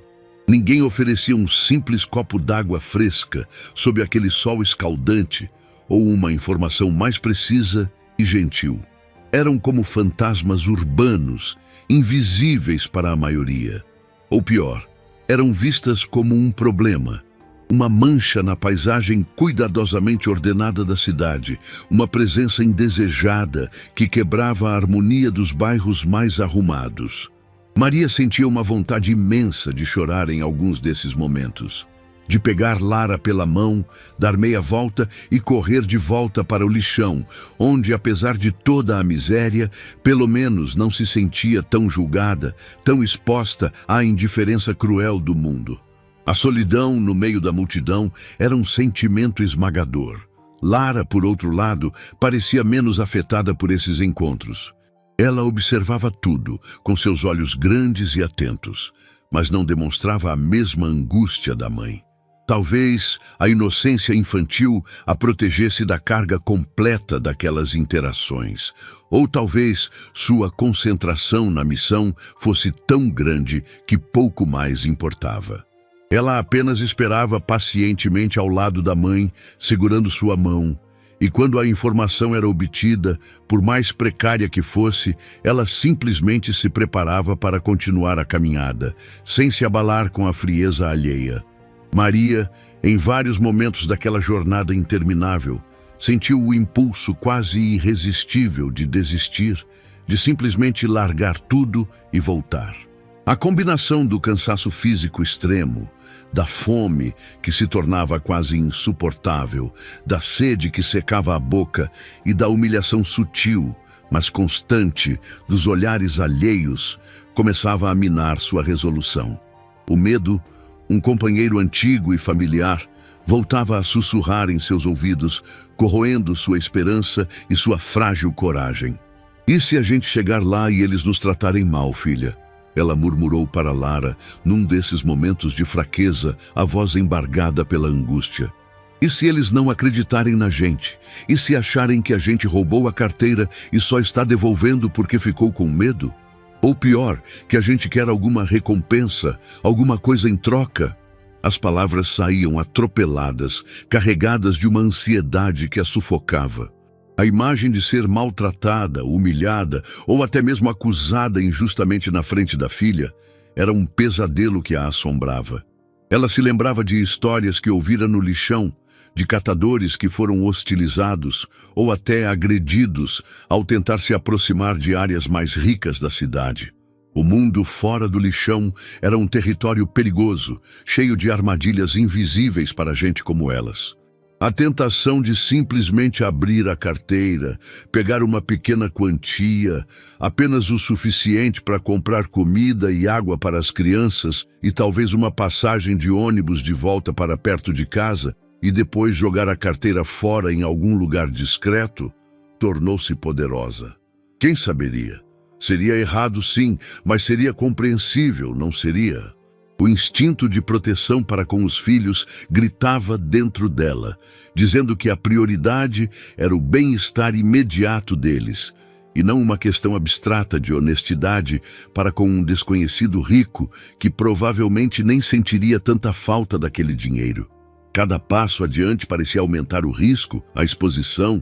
Ninguém oferecia um simples copo d'água fresca sob aquele sol escaldante ou uma informação mais precisa e gentil. Eram como fantasmas urbanos, invisíveis para a maioria. Ou pior, eram vistas como um problema, uma mancha na paisagem cuidadosamente ordenada da cidade, uma presença indesejada que quebrava a harmonia dos bairros mais arrumados. Maria sentia uma vontade imensa de chorar em alguns desses momentos, de pegar Lara pela mão, dar meia volta e correr de volta para o lixão, onde, apesar de toda a miséria, pelo menos não se sentia tão julgada, tão exposta à indiferença cruel do mundo. A solidão no meio da multidão era um sentimento esmagador. Lara, por outro lado, parecia menos afetada por esses encontros. Ela observava tudo, com seus olhos grandes e atentos, mas não demonstrava a mesma angústia da mãe. Talvez a inocência infantil a protegesse da carga completa daquelas interações, ou talvez sua concentração na missão fosse tão grande que pouco mais importava. Ela apenas esperava pacientemente ao lado da mãe, segurando sua mão, e quando a informação era obtida, por mais precária que fosse, ela simplesmente se preparava para continuar a caminhada, sem se abalar com a frieza alheia. Maria, em vários momentos daquela jornada interminável, sentiu o impulso quase irresistível de desistir, de simplesmente largar tudo e voltar. A combinação do cansaço físico extremo, da fome que se tornava quase insuportável, da sede que secava a boca e da humilhação sutil, mas constante, dos olhares alheios, começava a minar sua resolução. O medo, um companheiro antigo e familiar, voltava a sussurrar em seus ouvidos, corroendo sua esperança e sua frágil coragem. "E se a gente chegar lá e eles nos tratarem mal, filha?" Ela murmurou para Lara, num desses momentos de fraqueza, a voz embargada pela angústia. "E se eles não acreditarem na gente? E se acharem que a gente roubou a carteira e só está devolvendo porque ficou com medo? Ou pior, que a gente quer alguma recompensa, alguma coisa em troca?" As palavras saíam atropeladas, carregadas de uma ansiedade que a sufocava. A imagem de ser maltratada, humilhada ou até mesmo acusada injustamente na frente da filha era um pesadelo que a assombrava. Ela se lembrava de histórias que ouvira no lixão, de catadores que foram hostilizados ou até agredidos ao tentar se aproximar de áreas mais ricas da cidade. O mundo fora do lixão era um território perigoso, cheio de armadilhas invisíveis para gente como elas. A tentação de simplesmente abrir a carteira, pegar uma pequena quantia, apenas o suficiente para comprar comida e água para as crianças e talvez uma passagem de ônibus de volta para perto de casa e depois jogar a carteira fora em algum lugar discreto, tornou-se poderosa. Quem saberia? Seria errado sim, mas seria compreensível, não seria? O instinto de proteção para com os filhos gritava dentro dela, dizendo que a prioridade era o bem-estar imediato deles, e não uma questão abstrata de honestidade para com um desconhecido rico que provavelmente nem sentiria tanta falta daquele dinheiro. Cada passo adiante parecia aumentar o risco, a exposição.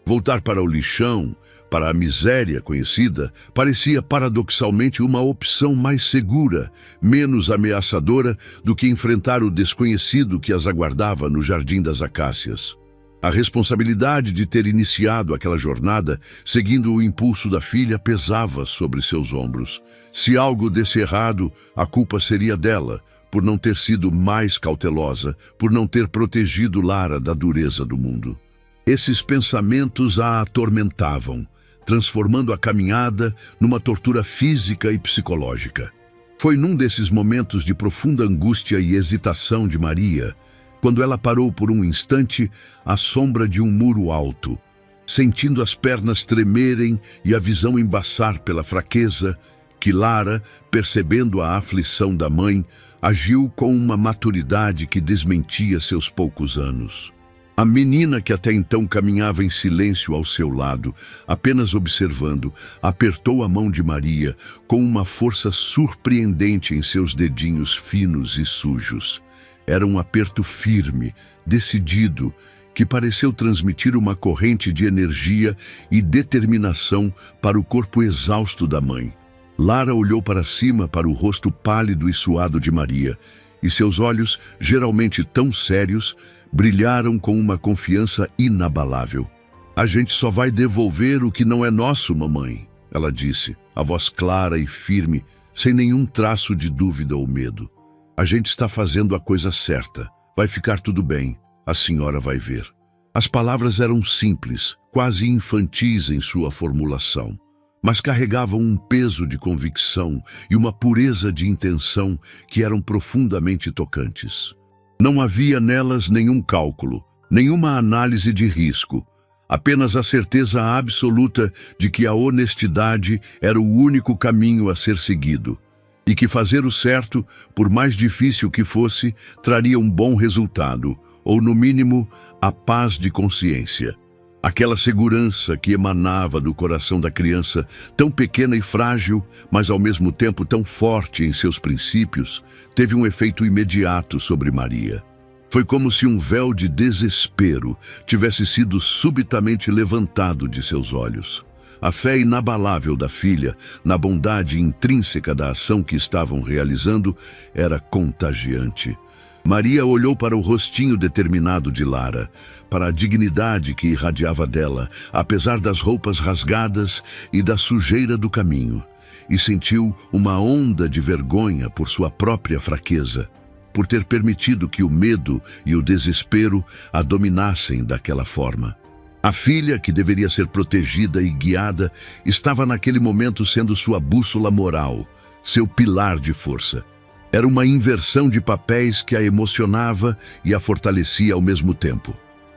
Voltar para o lixão, para a miséria conhecida, parecia paradoxalmente uma opção mais segura, menos ameaçadora do que enfrentar o desconhecido que as aguardava no Jardim das Acácias. A responsabilidade de ter iniciado aquela jornada, seguindo o impulso da filha, pesava sobre seus ombros. Se algo desse errado, a culpa seria dela, por não ter sido mais cautelosa, por não ter protegido Lara da dureza do mundo. Esses pensamentos a atormentavam, transformando a caminhada numa tortura física e psicológica. Foi num desses momentos de profunda angústia e hesitação de Maria, quando ela parou por um instante à sombra de um muro alto, sentindo as pernas tremerem e a visão embaçar pela fraqueza, que Lara, percebendo a aflição da mãe, agiu com uma maturidade que desmentia seus poucos anos. A menina, que até então caminhava em silêncio ao seu lado, apenas observando, apertou a mão de Maria com uma força surpreendente em seus dedinhos finos e sujos. Era um aperto firme, decidido, que pareceu transmitir uma corrente de energia e determinação para o corpo exausto da mãe. Lara olhou para cima para o rosto pálido e suado de Maria, e seus olhos, geralmente tão sérios, brilharam com uma confiança inabalável. "A gente só vai devolver o que não é nosso, mamãe", ela disse, a voz clara e firme, sem nenhum traço de dúvida ou medo. "A gente está fazendo a coisa certa. Vai ficar tudo bem. A senhora vai ver." As palavras eram simples, quase infantis em sua formulação, mas carregavam um peso de convicção e uma pureza de intenção que eram profundamente tocantes. Não havia nelas nenhum cálculo, nenhuma análise de risco, apenas a certeza absoluta de que a honestidade era o único caminho a ser seguido, e que fazer o certo, por mais difícil que fosse, traria um bom resultado, ou no mínimo, a paz de consciência. Aquela segurança que emanava do coração da criança, tão pequena e frágil, mas ao mesmo tempo tão forte em seus princípios, teve um efeito imediato sobre Maria. Foi como se um véu de desespero tivesse sido subitamente levantado de seus olhos. A fé inabalável da filha, na bondade intrínseca da ação que estavam realizando, era contagiante. Maria olhou para o rostinho determinado de Lara, para a dignidade que irradiava dela, apesar das roupas rasgadas e da sujeira do caminho, e sentiu uma onda de vergonha por sua própria fraqueza, por ter permitido que o medo e o desespero a dominassem daquela forma. A filha, que deveria ser protegida e guiada, estava naquele momento sendo sua bússola moral, seu pilar de força. Era uma inversão de papéis que a emocionava e a fortalecia ao mesmo tempo.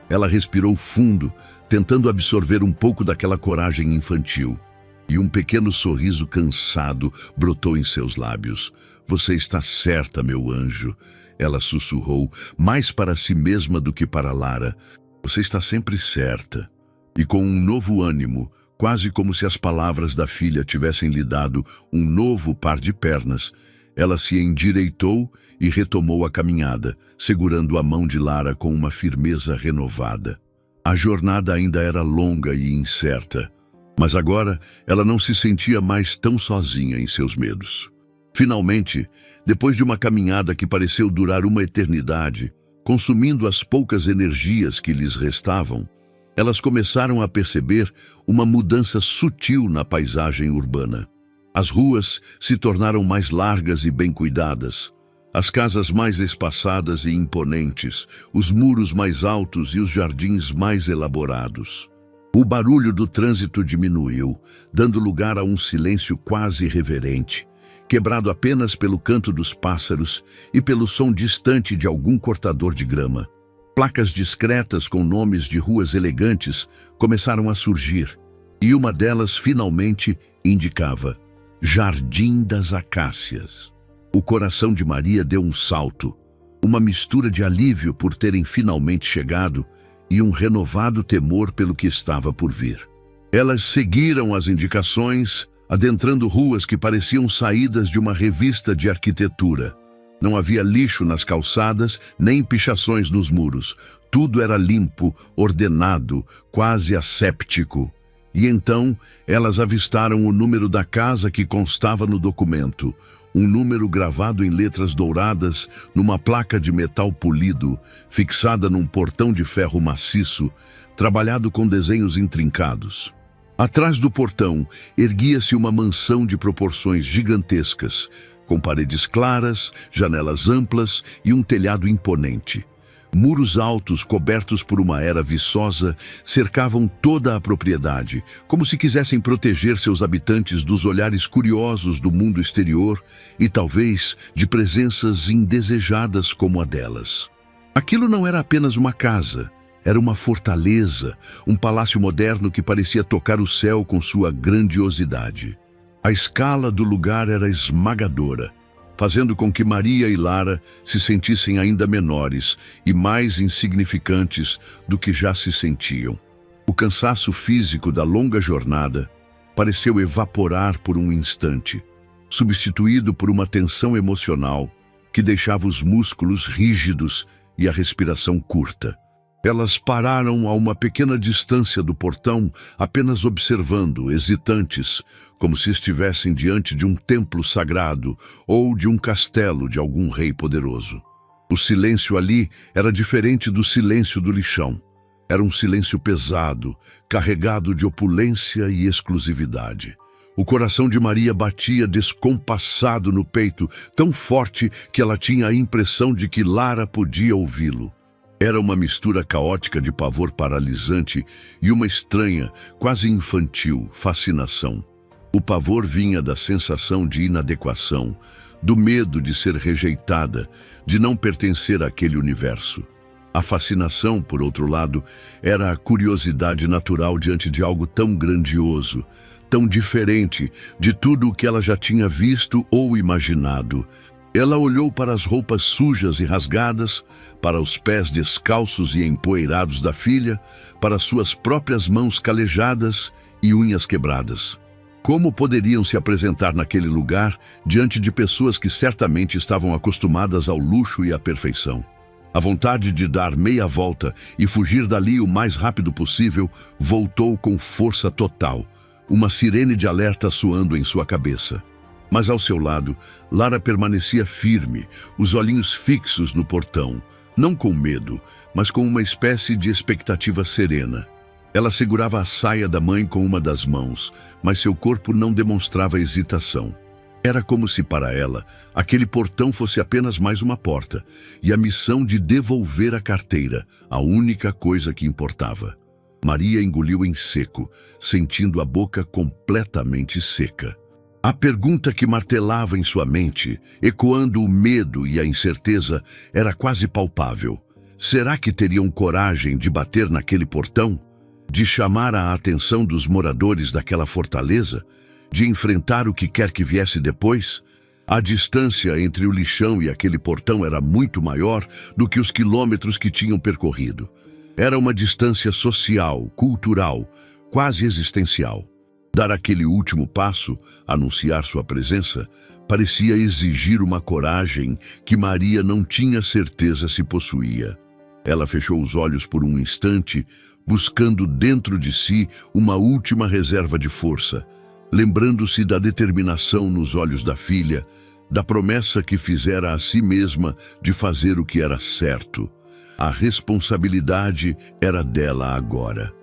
Ela respirou fundo, tentando absorver um pouco daquela coragem infantil. E um pequeno sorriso cansado brotou em seus lábios. "Você está certa, meu anjo", ela sussurrou, mais para si mesma do que para Lara. "Você está sempre certa." E com um novo ânimo, quase como se as palavras da filha tivessem lhe dado um novo par de pernas, ela se endireitou e retomou a caminhada, segurando a mão de Lara com uma firmeza renovada. A jornada ainda era longa e incerta, mas agora ela não se sentia mais tão sozinha em seus medos. Finalmente, depois de uma caminhada que pareceu durar uma eternidade, consumindo as poucas energias que lhes restavam, elas começaram a perceber uma mudança sutil na paisagem urbana. As ruas se tornaram mais largas e bem cuidadas, as casas mais espaçadas e imponentes, os muros mais altos e os jardins mais elaborados. O barulho do trânsito diminuiu, dando lugar a um silêncio quase reverente, quebrado apenas pelo canto dos pássaros e pelo som distante de algum cortador de grama. Placas discretas com nomes de ruas elegantes começaram a surgir, e uma delas finalmente indicava Jardim das Acácias. O coração de Maria deu um salto, uma mistura de alívio por terem finalmente chegado e um renovado temor pelo que estava por vir. Elas seguiram as indicações, adentrando ruas que pareciam saídas de uma revista de arquitetura. Não havia lixo nas calçadas, nem pichações nos muros. Tudo era limpo, ordenado, quase asséptico. E então, elas avistaram o número da casa que constava no documento, um número gravado em letras douradas numa placa de metal polido, fixada num portão de ferro maciço, trabalhado com desenhos intrincados. Atrás do portão, erguia-se uma mansão de proporções gigantescas, com paredes claras, janelas amplas e um telhado imponente. Muros altos, cobertos por uma era viçosa, cercavam toda a propriedade, como se quisessem proteger seus habitantes dos olhares curiosos do mundo exterior e, talvez, de presenças indesejadas como a delas. Aquilo não era apenas uma casa, era uma fortaleza, um palácio moderno que parecia tocar o céu com sua grandiosidade. A escala do lugar era esmagadora, fazendo com que Maria e Lara se sentissem ainda menores e mais insignificantes do que já se sentiam. O cansaço físico da longa jornada pareceu evaporar por um instante, substituído por uma tensão emocional que deixava os músculos rígidos e a respiração curta. Elas pararam a uma pequena distância do portão, apenas observando, hesitantes, como se estivessem diante de um templo sagrado ou de um castelo de algum rei poderoso. O silêncio ali era diferente do silêncio do lixão. Era um silêncio pesado, carregado de opulência e exclusividade. O coração de Maria batia descompassado no peito, tão forte que ela tinha a impressão de que Lara podia ouvi-lo. Era uma mistura caótica de pavor paralisante e uma estranha, quase infantil, fascinação. O pavor vinha da sensação de inadequação, do medo de ser rejeitada, de não pertencer àquele universo. A fascinação, por outro lado, era a curiosidade natural diante de algo tão grandioso, tão diferente de tudo o que ela já tinha visto ou imaginado. Ela olhou para as roupas sujas e rasgadas, para os pés descalços e empoeirados da filha, para suas próprias mãos calejadas e unhas quebradas. Como poderiam se apresentar naquele lugar diante de pessoas que certamente estavam acostumadas ao luxo e à perfeição? A vontade de dar meia volta e fugir dali o mais rápido possível voltou com força total, uma sirene de alerta soando em sua cabeça. Mas ao seu lado, Lara permanecia firme, os olhinhos fixos no portão, não com medo, mas com uma espécie de expectativa serena. Ela segurava a saia da mãe com uma das mãos, mas seu corpo não demonstrava hesitação. Era como se para ela, aquele portão fosse apenas mais uma porta, e a missão de devolver a carteira, a única coisa que importava. Maria engoliu em seco, sentindo a boca completamente seca. A pergunta que martelava em sua mente, ecoando o medo e a incerteza, era quase palpável. Será que teriam coragem de bater naquele portão? De chamar a atenção dos moradores daquela fortaleza? De enfrentar o que quer que viesse depois? A distância entre o lixão e aquele portão era muito maior do que os quilômetros que tinham percorrido. Era uma distância social, cultural, quase existencial. Dar aquele último passo, anunciar sua presença, parecia exigir uma coragem que Maria não tinha certeza se possuía. Ela fechou os olhos por um instante, buscando dentro de si uma última reserva de força, lembrando-se da determinação nos olhos da filha, da promessa que fizera a si mesma de fazer o que era certo. A responsabilidade era dela agora.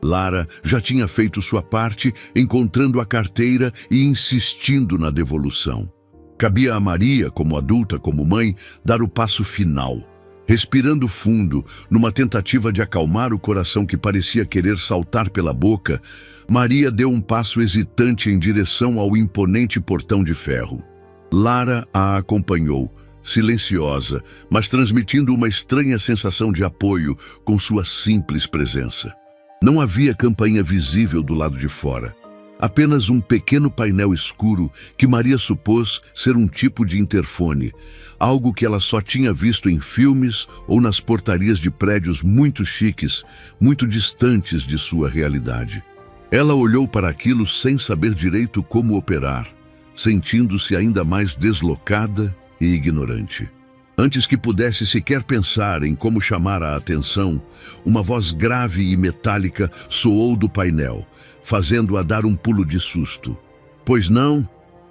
Lara já tinha feito sua parte, encontrando a carteira e insistindo na devolução. Cabia a Maria, como adulta, como mãe, dar o passo final. Respirando fundo, numa tentativa de acalmar o coração que parecia querer saltar pela boca, Maria deu um passo hesitante em direção ao imponente portão de ferro. Lara a acompanhou, silenciosa, mas transmitindo uma estranha sensação de apoio com sua simples presença. Não havia campainha visível do lado de fora. Apenas um pequeno painel escuro que Maria supôs ser um tipo de interfone, algo que ela só tinha visto em filmes ou nas portarias de prédios muito chiques, muito distantes de sua realidade. Ela olhou para aquilo sem saber direito como operar, sentindo-se ainda mais deslocada e ignorante. Antes que pudesse sequer pensar em como chamar a atenção, uma voz grave e metálica soou do painel, fazendo-a dar um pulo de susto. Pois não?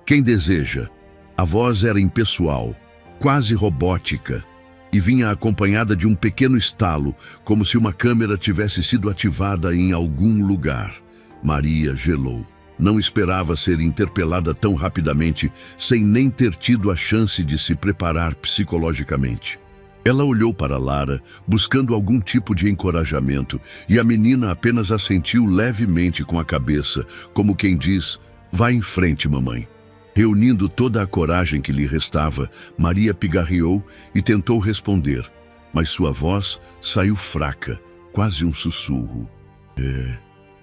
Quem deseja? A voz era impessoal, quase robótica, e vinha acompanhada de um pequeno estalo, como se uma câmera tivesse sido ativada em algum lugar. Maria gelou. Não esperava ser interpelada tão rapidamente, sem nem ter tido a chance de se preparar psicologicamente. Ela olhou para Lara, buscando algum tipo de encorajamento, e a menina apenas assentiu levemente com a cabeça, como quem diz, "Vá em frente, mamãe." Reunindo toda a coragem que lhe restava, Maria pigarreou e tentou responder, mas sua voz saiu fraca, quase um sussurro.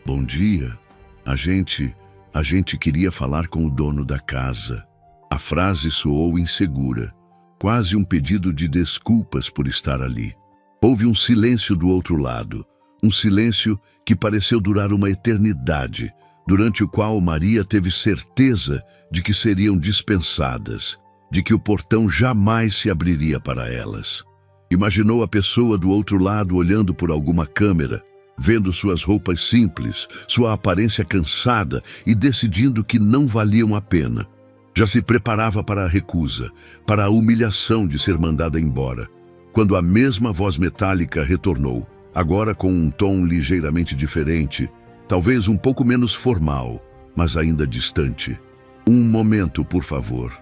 Bom dia. A gente queria falar com o dono da casa." A frase soou insegura, quase um pedido de desculpas por estar ali. Houve um silêncio do outro lado, um silêncio que pareceu durar uma eternidade, durante o qual Maria teve certeza de que seriam dispensadas, de que o portão jamais se abriria para elas. Imaginou a pessoa do outro lado olhando por alguma câmera, vendo suas roupas simples, sua aparência cansada e decidindo que não valiam a pena. Já se preparava para a recusa, para a humilhação de ser mandada embora, quando a mesma voz metálica retornou, agora com um tom ligeiramente diferente, talvez um pouco menos formal, mas ainda distante. Um momento, por favor.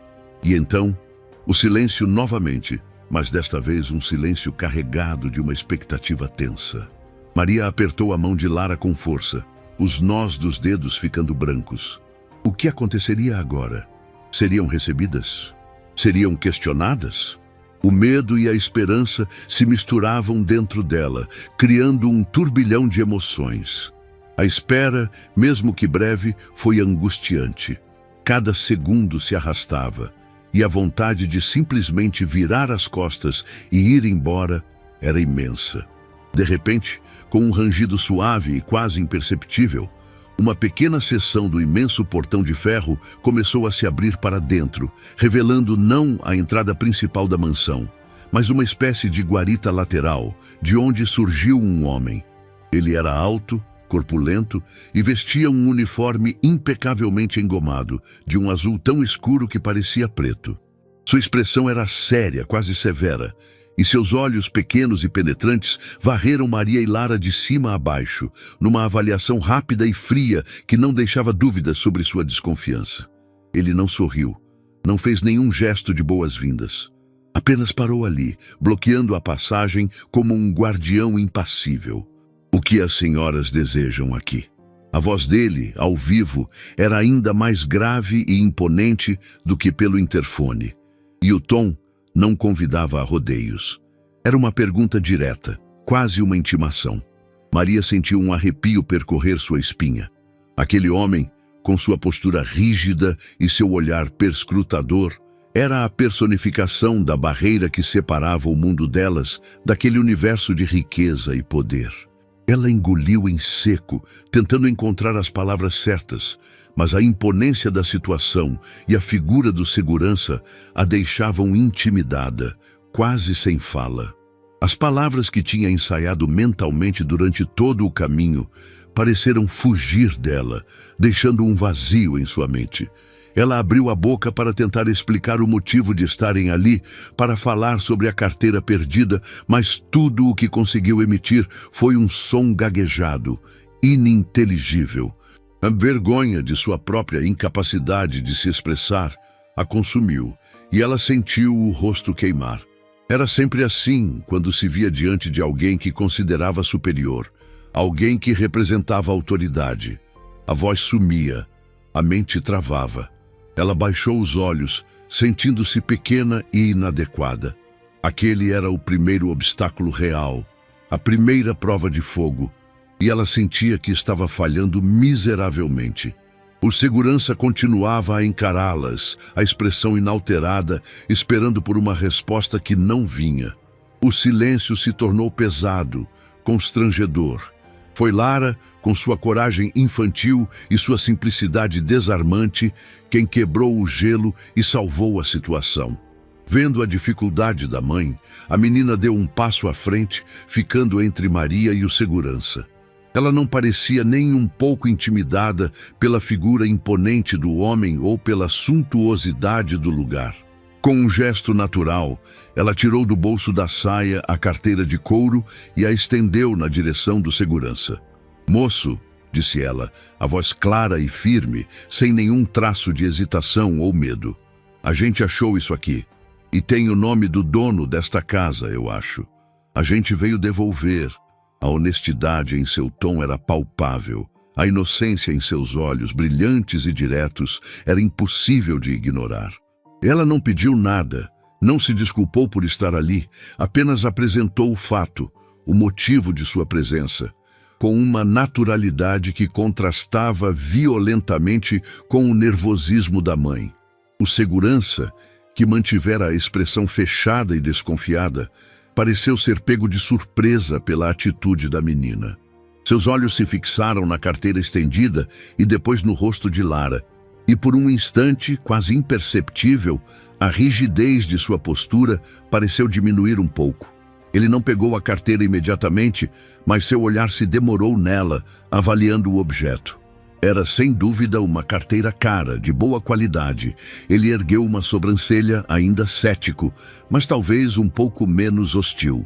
E então, o silêncio novamente, mas desta vez um silêncio carregado de uma expectativa tensa. Maria apertou a mão de Lara com força, os nós dos dedos ficando brancos. O que aconteceria agora? Seriam recebidas? Seriam questionadas? O medo e a esperança se misturavam dentro dela, criando um turbilhão de emoções. A espera, mesmo que breve, foi angustiante. Cada segundo se arrastava, e a vontade de simplesmente virar as costas e ir embora era imensa. De repente, com um rangido suave e quase imperceptível, uma pequena seção do imenso portão de ferro começou a se abrir para dentro, revelando não a entrada principal da mansão, mas uma espécie de guarita lateral, de onde surgiu um homem. Ele era alto, corpulento e vestia um uniforme impecavelmente engomado, de um azul tão escuro que parecia preto. Sua expressão era séria, quase severa, e seus olhos pequenos e penetrantes varreram Maria e Lara de cima a baixo, numa avaliação rápida e fria que não deixava dúvidas sobre sua desconfiança. Ele não sorriu, não fez nenhum gesto de boas-vindas. Apenas parou ali, bloqueando a passagem como um guardião impassível. O que as senhoras desejam aqui? A voz dele, ao vivo, era ainda mais grave e imponente do que pelo interfone. E o tom não convidava a rodeios. Era uma pergunta direta, quase uma intimação. Maria sentiu um arrepio percorrer sua espinha. Aquele homem, com sua postura rígida e seu olhar perscrutador, era a personificação da barreira que separava o mundo delas daquele universo de riqueza e poder. Ela engoliu em seco, tentando encontrar as palavras certas, mas a imponência da situação e a figura do segurança a deixavam intimidada, quase sem fala. As palavras que tinha ensaiado mentalmente durante todo o caminho pareceram fugir dela, deixando um vazio em sua mente. Ela abriu a boca para tentar explicar o motivo de estarem ali, para falar sobre a carteira perdida, mas tudo o que conseguiu emitir foi um som gaguejado, ininteligível. A vergonha de sua própria incapacidade de se expressar a consumiu, e ela sentiu o rosto queimar. Era sempre assim quando se via diante de alguém que considerava superior, alguém que representava autoridade. A voz sumia, a mente travava. Ela baixou os olhos, sentindo-se pequena e inadequada. Aquele era o primeiro obstáculo real, a primeira prova de fogo, e ela sentia que estava falhando miseravelmente. O segurança continuava a encará-las, a expressão inalterada, esperando por uma resposta que não vinha. O silêncio se tornou pesado, constrangedor. Foi Lara, com sua coragem infantil e sua simplicidade desarmante, quem quebrou o gelo e salvou a situação. Vendo a dificuldade da mãe, a menina deu um passo à frente, ficando entre Maria e o segurança. Ela não parecia nem um pouco intimidada pela figura imponente do homem ou pela suntuosidade do lugar. Com um gesto natural, ela tirou do bolso da saia a carteira de couro e a estendeu na direção do segurança. "Moço", disse ela, a voz clara e firme, sem nenhum traço de hesitação ou medo. "A gente achou isso aqui. E tem o nome do dono desta casa, eu acho. A gente veio devolver." A honestidade em seu tom era palpável. A inocência em seus olhos, brilhantes e diretos, era impossível de ignorar. Ela não pediu nada, não se desculpou por estar ali, apenas apresentou o fato, o motivo de sua presença, com uma naturalidade que contrastava violentamente com o nervosismo da mãe. O segurança, que mantivera a expressão fechada e desconfiada, pareceu ser pego de surpresa pela atitude da menina. Seus olhos se fixaram na carteira estendida e depois no rosto de Lara, e por um instante, quase imperceptível, a rigidez de sua postura pareceu diminuir um pouco. Ele não pegou a carteira imediatamente, mas seu olhar se demorou nela, avaliando o objeto. Era sem dúvida uma carteira cara, de boa qualidade. Ele ergueu uma sobrancelha, ainda cético, mas talvez um pouco menos hostil.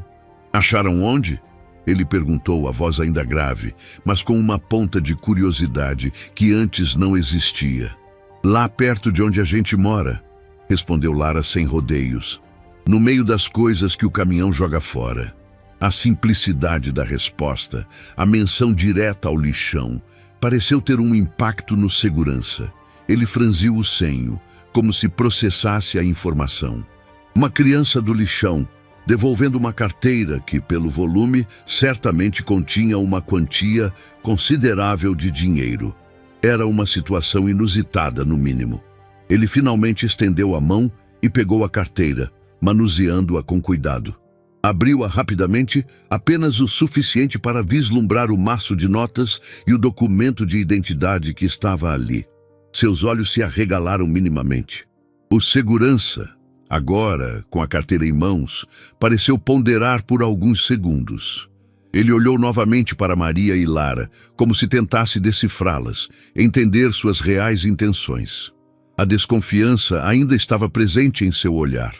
Acharam onde? Ele perguntou, a voz ainda grave, mas com uma ponta de curiosidade que antes não existia. Lá perto de onde a gente mora, respondeu Lara sem rodeios. No meio das coisas que o caminhão joga fora. A simplicidade da resposta, a menção direta ao lixão, pareceu ter um impacto no segurança. Ele franziu o senho, como se processasse a informação. Uma criança do lixão, devolvendo uma carteira que, pelo volume, certamente continha uma quantia considerável de dinheiro. Era uma situação inusitada, no mínimo. Ele finalmente estendeu a mão e pegou a carteira, manuseando-a com cuidado. Abriu-a rapidamente, apenas o suficiente para vislumbrar o maço de notas e o documento de identidade que estava ali. Seus olhos se arregalaram minimamente. O segurança, agora com a carteira em mãos, pareceu ponderar por alguns segundos. Ele olhou novamente para Maria e Lara, como se tentasse decifrá-las, entender suas reais intenções. A desconfiança ainda estava presente em seu olhar,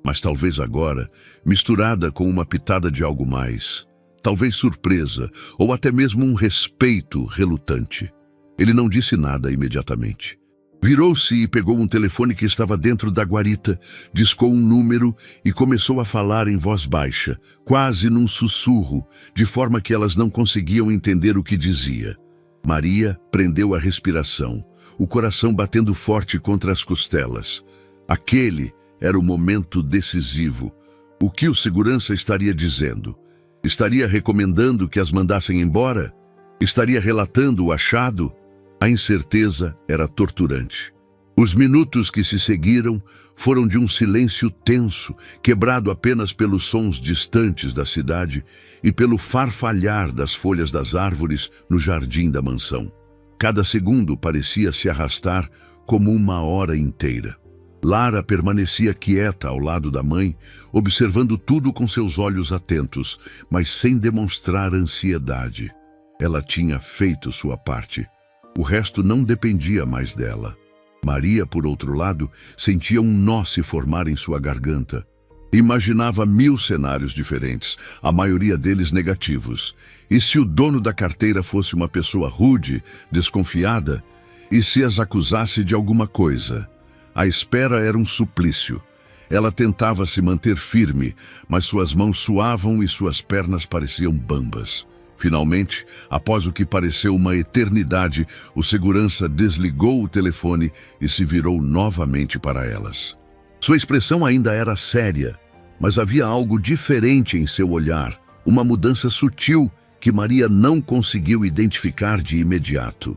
mas talvez agora, misturada com uma pitada de algo mais, talvez surpresa, ou até mesmo um respeito relutante. Ele não disse nada imediatamente. Virou-se e pegou um telefone que estava dentro da guarita, discou um número e começou a falar em voz baixa, quase num sussurro, de forma que elas não conseguiam entender o que dizia. Maria prendeu a respiração, o coração batendo forte contra as costelas. Aquele era o momento decisivo. O que o segurança estaria dizendo? Estaria recomendando que as mandassem embora? Estaria relatando o achado? A incerteza era torturante. Os minutos que se seguiram foram de um silêncio tenso, quebrado apenas pelos sons distantes da cidade e pelo farfalhar das folhas das árvores no jardim da mansão. Cada segundo parecia se arrastar como uma hora inteira. Lara permanecia quieta ao lado da mãe, observando tudo com seus olhos atentos, mas sem demonstrar ansiedade. Ela tinha feito sua parte. O resto não dependia mais dela. Maria, por outro lado, sentia um nó se formar em sua garganta. Imaginava 1000 cenários diferentes, a maioria deles negativos. E se o dono da carteira fosse uma pessoa rude, desconfiada? E se as acusasse de alguma coisa? A espera era um suplício. Ela tentava se manter firme, mas suas mãos suavam e suas pernas pareciam bambas. Finalmente, após o que pareceu uma eternidade, o segurança desligou o telefone e se virou novamente para elas. Sua expressão ainda era séria, mas havia algo diferente em seu olhar, uma mudança sutil que Maria não conseguiu identificar de imediato.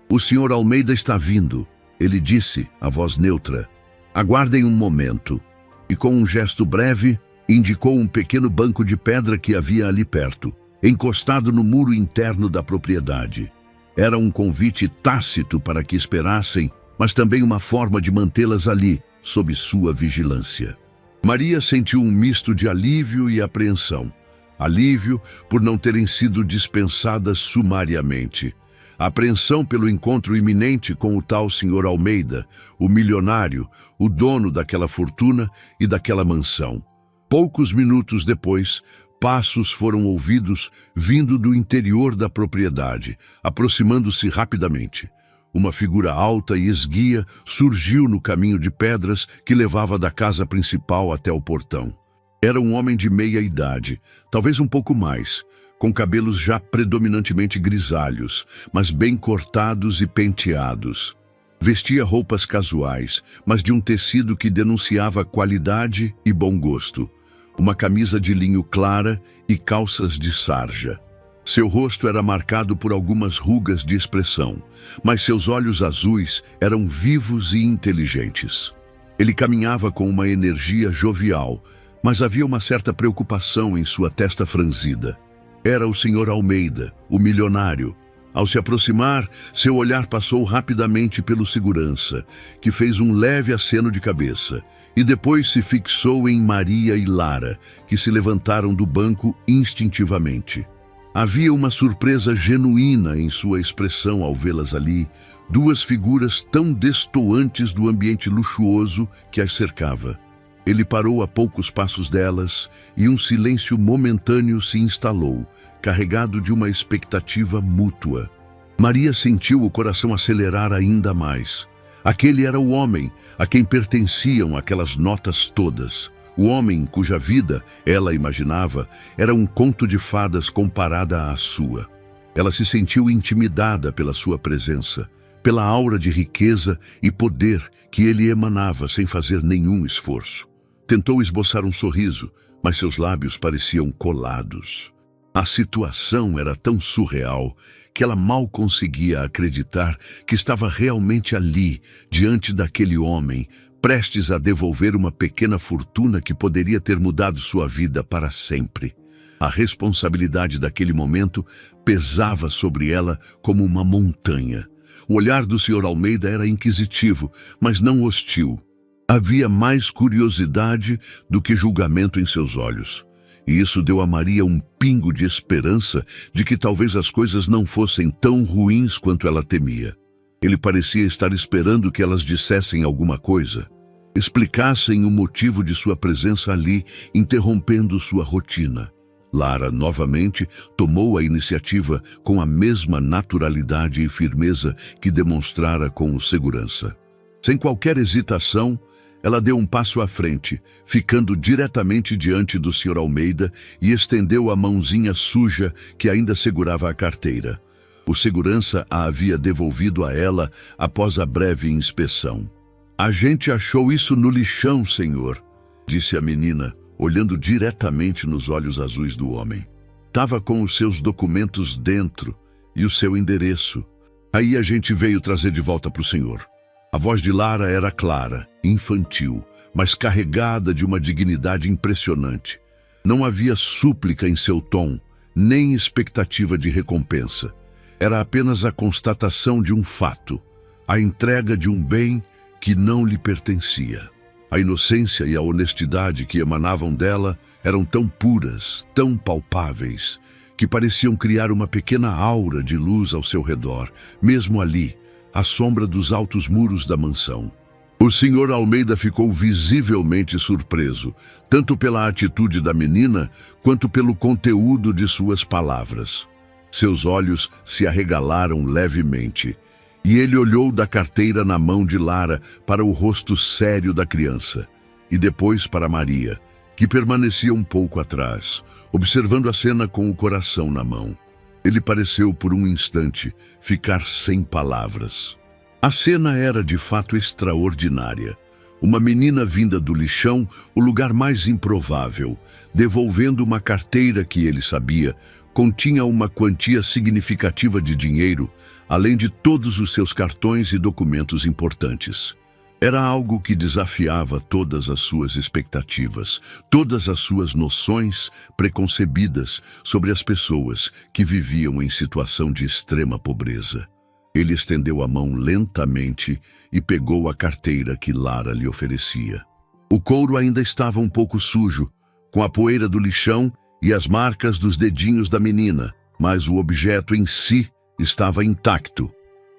"O Sr. Almeida está vindo", ele disse, a voz neutra. "Aguardem um momento." E com um gesto breve, indicou um pequeno banco de pedra que havia ali perto, encostado no muro interno da propriedade. Era um convite tácito para que esperassem, mas também uma forma de mantê-las ali, sob sua vigilância. Maria sentiu um misto de alívio e apreensão. Alívio por não terem sido dispensadas sumariamente. Apreensão pelo encontro iminente com o tal Sr. Almeida, o milionário, o dono daquela fortuna e daquela mansão. Poucos minutos depois, passos foram ouvidos vindo do interior da propriedade, aproximando-se rapidamente. Uma figura alta e esguia surgiu no caminho de pedras que levava da casa principal até o portão. Era um homem de meia idade, talvez um pouco mais, com cabelos já predominantemente grisalhos, mas bem cortados e penteados. Vestia roupas casuais, mas de um tecido que denunciava qualidade e bom gosto. Uma camisa de linho clara e calças de sarja. Seu rosto era marcado por algumas rugas de expressão, mas seus olhos azuis eram vivos e inteligentes. Ele caminhava com uma energia jovial, mas havia uma certa preocupação em sua testa franzida. Era o Sr. Almeida, o milionário. Ao se aproximar, seu olhar passou rapidamente pelo segurança, que fez um leve aceno de cabeça, e depois se fixou em Maria e Lara, que se levantaram do banco instintivamente. Havia uma surpresa genuína em sua expressão ao vê-las ali, duas figuras tão destoantes do ambiente luxuoso que as cercava. Ele parou a poucos passos delas e um silêncio momentâneo se instalou, carregado de uma expectativa mútua. Maria sentiu o coração acelerar ainda mais. Aquele era o homem a quem pertenciam aquelas notas todas. O homem cuja vida, ela imaginava, era um conto de fadas comparada à sua. Ela se sentiu intimidada pela sua presença, pela aura de riqueza e poder que ele emanava sem fazer nenhum esforço. Tentou esboçar um sorriso, mas seus lábios pareciam colados. A situação era tão surreal que ela mal conseguia acreditar que estava realmente ali, diante daquele homem, prestes a devolver uma pequena fortuna que poderia ter mudado sua vida para sempre. A responsabilidade daquele momento pesava sobre ela como uma montanha. O olhar do Sr. Almeida era inquisitivo, mas não hostil. Havia mais curiosidade do que julgamento em seus olhos. E isso deu a Maria um pingo de esperança de que talvez as coisas não fossem tão ruins quanto ela temia. Ele parecia estar esperando que elas dissessem alguma coisa, explicassem o motivo de sua presença ali, interrompendo sua rotina. Lara, novamente, tomou a iniciativa com a mesma naturalidade e firmeza que demonstrara com o segurança. Sem qualquer hesitação, ela deu um passo à frente, ficando diretamente diante do Sr. Almeida e estendeu a mãozinha suja que ainda segurava a carteira. O segurança a havia devolvido a ela após a breve inspeção. "A gente achou isso no lixão, senhor", disse a menina, olhando diretamente nos olhos azuis do homem. "Tava com os seus documentos dentro e o seu endereço. Aí a gente veio trazer de volta para o senhor." A voz de Lara era clara, infantil, mas carregada de uma dignidade impressionante. Não havia súplica em seu tom, nem expectativa de recompensa. Era apenas a constatação de um fato, a entrega de um bem que não lhe pertencia. A inocência e a honestidade que emanavam dela eram tão puras, tão palpáveis, que pareciam criar uma pequena aura de luz ao seu redor, mesmo ali, à sombra dos altos muros da mansão. O Sr. Almeida ficou visivelmente surpreso, tanto pela atitude da menina, quanto pelo conteúdo de suas palavras. Seus olhos se arregalaram levemente, e ele olhou da carteira na mão de Lara para o rosto sério da criança, e depois para Maria, que permanecia um pouco atrás, observando a cena com o coração na mão. Ele pareceu, por um instante, ficar sem palavras. A cena era, de fato, extraordinária. Uma menina vinda do lixão, o lugar mais improvável, devolvendo uma carteira que ele sabia continha uma quantia significativa de dinheiro, além de todos os seus cartões e documentos importantes. Era algo que desafiava todas as suas expectativas, todas as suas noções preconcebidas sobre as pessoas que viviam em situação de extrema pobreza. Ele estendeu a mão lentamente e pegou a carteira que Lara lhe oferecia. O couro ainda estava um pouco sujo, com a poeira do lixão e as marcas dos dedinhos da menina, mas o objeto em si estava intacto.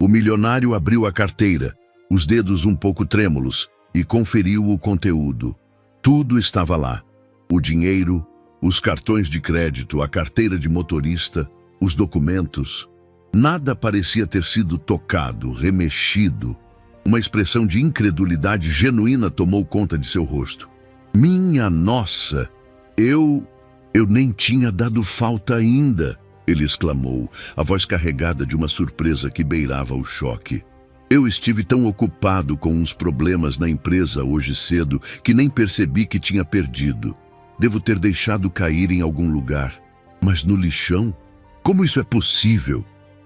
O milionário abriu a carteira, os dedos um pouco trêmulos, e conferiu o conteúdo. Tudo estava lá: o dinheiro, os cartões de crédito, a carteira de motorista, os documentos. Nada parecia ter sido tocado, remexido. Uma expressão de incredulidade genuína tomou conta de seu rosto. "Minha nossa! Eu nem tinha dado falta ainda!" ele exclamou, a voz carregada de uma surpresa que beirava o choque. "Eu estive tão ocupado com uns problemas na empresa hoje cedo que nem percebi que tinha perdido. Devo ter deixado cair em algum lugar. Mas no lixão? Como isso é possível?"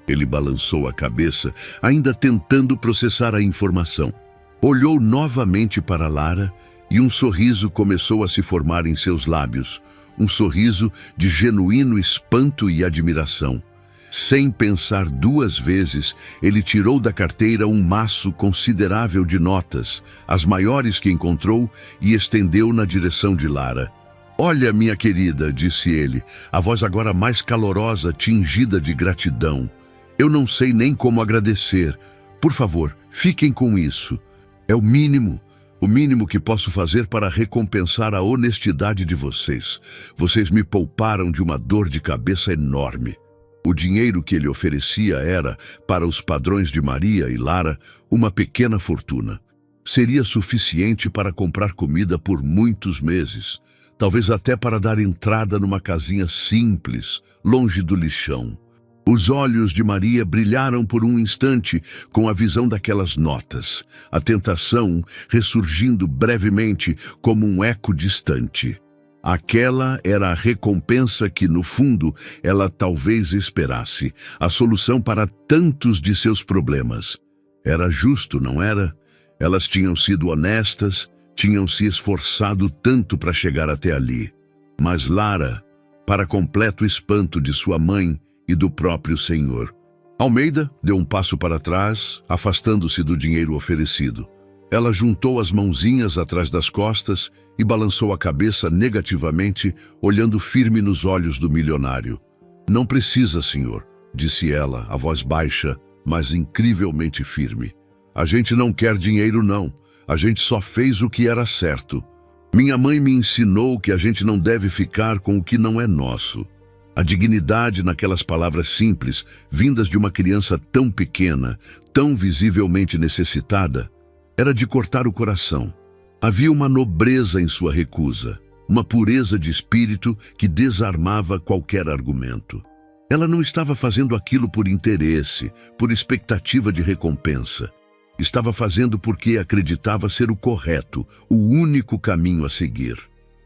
Ele balançou a cabeça, ainda tentando processar a informação. Olhou novamente para Lara e um sorriso começou a se formar em seus lábios, um sorriso de genuíno espanto e admiração. Sem pensar duas vezes, ele tirou da carteira um maço considerável de notas, as maiores que encontrou, e estendeu na direção de Lara. "Olha, minha querida", disse ele, a voz agora mais calorosa, tingida de gratidão. "Eu não sei nem como agradecer. Por favor, fiquem com isso. É o mínimo que posso fazer para recompensar a honestidade de vocês. Vocês me pouparam de uma dor de cabeça enorme." O dinheiro que ele oferecia era, para os padrões de Maria e Lara, uma pequena fortuna. Seria suficiente para comprar comida por muitos meses, talvez até para dar entrada numa casinha simples, longe do lixão. Os olhos de Maria brilharam por um instante com a visão daquelas notas, a tentação ressurgindo brevemente como um eco distante. Aquela era a recompensa que, no fundo, ela talvez esperasse, a solução para tantos de seus problemas. Era justo, não era? Elas tinham sido honestas, tinham se esforçado tanto para chegar até ali. Mas Lara, para completo espanto de sua mãe e do próprio Senhor, Almeida deu um passo para trás, afastando-se do dinheiro oferecido. Ela juntou as mãozinhas atrás das costas e balançou a cabeça negativamente, olhando firme nos olhos do milionário. "Não precisa, senhor", disse ela, a voz baixa, mas incrivelmente firme. "A gente não quer dinheiro, não. A gente só fez o que era certo. Minha mãe me ensinou que a gente não deve ficar com o que não é nosso." A dignidade naquelas palavras simples, vindas de uma criança tão pequena, tão visivelmente necessitada, era de cortar o coração. Havia uma nobreza em sua recusa, uma pureza de espírito que desarmava qualquer argumento. Ela não estava fazendo aquilo por interesse, por expectativa de recompensa. Estava fazendo porque acreditava ser o correto, o único caminho a seguir.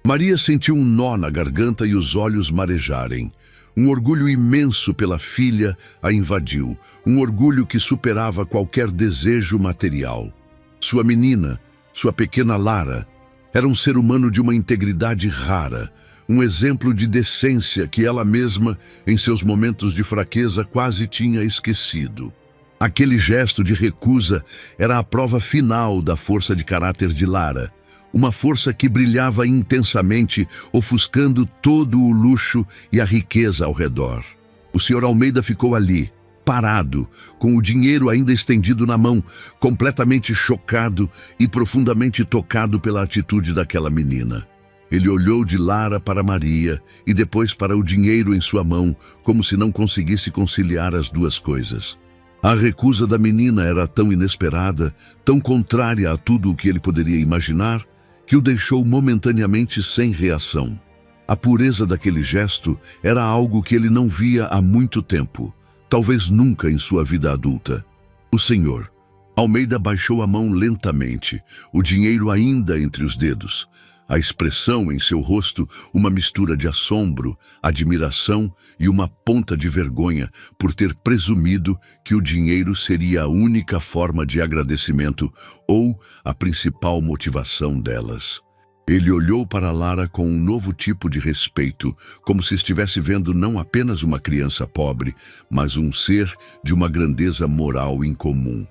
Maria sentiu um nó na garganta e os olhos marejarem. Um orgulho imenso pela filha a invadiu, um orgulho que superava qualquer desejo material. Sua menina, sua pequena Lara, era um ser humano de uma integridade rara, um exemplo de decência que ela mesma, em seus momentos de fraqueza, quase tinha esquecido. Aquele gesto de recusa era a prova final da força de caráter de Lara, uma força que brilhava intensamente, ofuscando todo o luxo e a riqueza ao redor. O Sr. Almeida ficou ali, parado, com o dinheiro ainda estendido na mão, completamente chocado e profundamente tocado pela atitude daquela menina. Ele olhou de Lara para Maria e depois para o dinheiro em sua mão, como se não conseguisse conciliar as duas coisas. A recusa da menina era tão inesperada, tão contrária a tudo o que ele poderia imaginar, que o deixou momentaneamente sem reação. A pureza daquele gesto era algo que ele não via há muito tempo, talvez nunca em sua vida adulta. O Senhor. Almeida baixou a mão lentamente, o dinheiro ainda entre os dedos. A expressão em seu rosto, uma mistura de assombro, admiração e uma ponta de vergonha por ter presumido que o dinheiro seria a única forma de agradecimento ou a principal motivação delas. Ele olhou para Lara com um novo tipo de respeito, como se estivesse vendo não apenas uma criança pobre, mas um ser de uma grandeza moral incomum.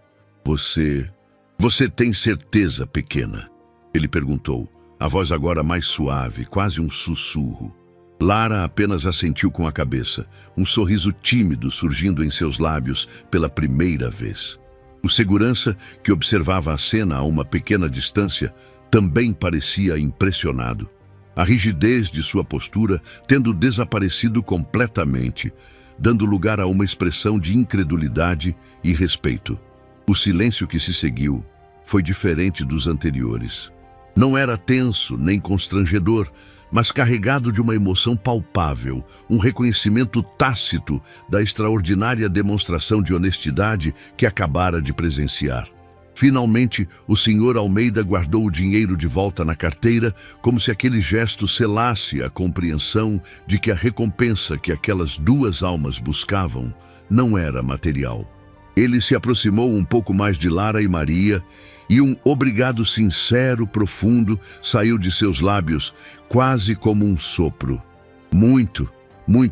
Você tem certeza, pequena?" Ele perguntou, a voz agora mais suave, quase um sussurro. Lara apenas assentiu com a cabeça, um sorriso tímido surgindo em seus lábios pela primeira vez. O segurança, que observava a cena a uma pequena distância, também parecia impressionado. A rigidez de sua postura tendo desaparecido completamente, dando lugar a uma expressão de incredulidade e respeito. O silêncio que se seguiu foi diferente dos anteriores. Não era tenso nem constrangedor, mas carregado de uma emoção palpável, um reconhecimento tácito da extraordinária demonstração de honestidade que acabara de presenciar. Finalmente, o Sr. Almeida guardou o dinheiro de volta na carteira, como se aquele gesto selasse a compreensão de que a recompensa que aquelas duas almas buscavam não era material. Ele se aproximou um pouco mais de Lara e Maria, e um obrigado sincero, profundo, saiu de seus lábios, quase como um sopro. Muito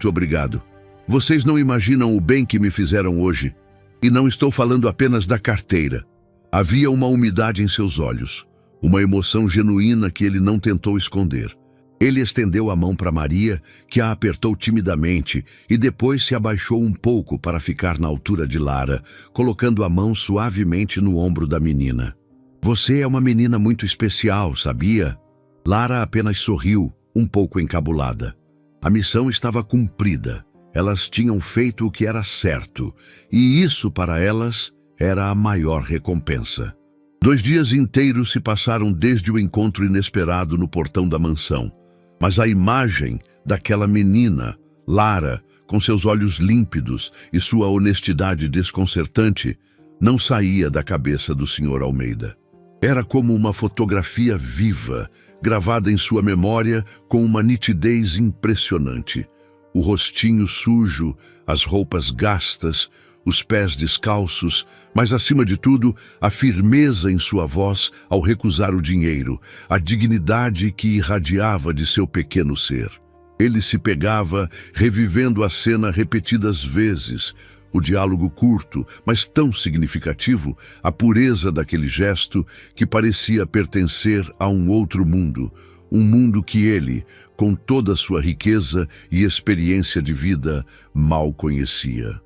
obrigado." Vocês não imaginam o bem que me fizeram hoje. E não estou falando apenas da carteira. Havia uma umidade em seus olhos, uma emoção genuína que ele não tentou esconder. Ele estendeu a mão para Maria, que a apertou timidamente, e depois se abaixou um pouco para ficar na altura de Lara, colocando a mão suavemente no ombro da menina. Você é uma menina muito especial, sabia? Lara apenas sorriu, um pouco encabulada. A missão estava cumprida. Elas tinham feito o que era certo, e isso para elas era a maior recompensa. 2 dias inteiros se passaram desde o encontro inesperado no portão da mansão. Mas a imagem daquela menina, Lara, com seus olhos límpidos e sua honestidade desconcertante, não saía da cabeça do Sr. Almeida. Era como uma fotografia viva, gravada em sua memória com uma nitidez impressionante. O rostinho sujo, as roupas gastas, os pés descalços, mas acima de tudo, a firmeza em sua voz ao recusar o dinheiro, a dignidade que irradiava de seu pequeno ser. Ele se pegava, revivendo a cena repetidas vezes, o diálogo curto, mas tão significativo, a pureza daquele gesto que parecia pertencer a um outro mundo, um mundo que ele, com toda a sua riqueza e experiência de vida, mal conhecia.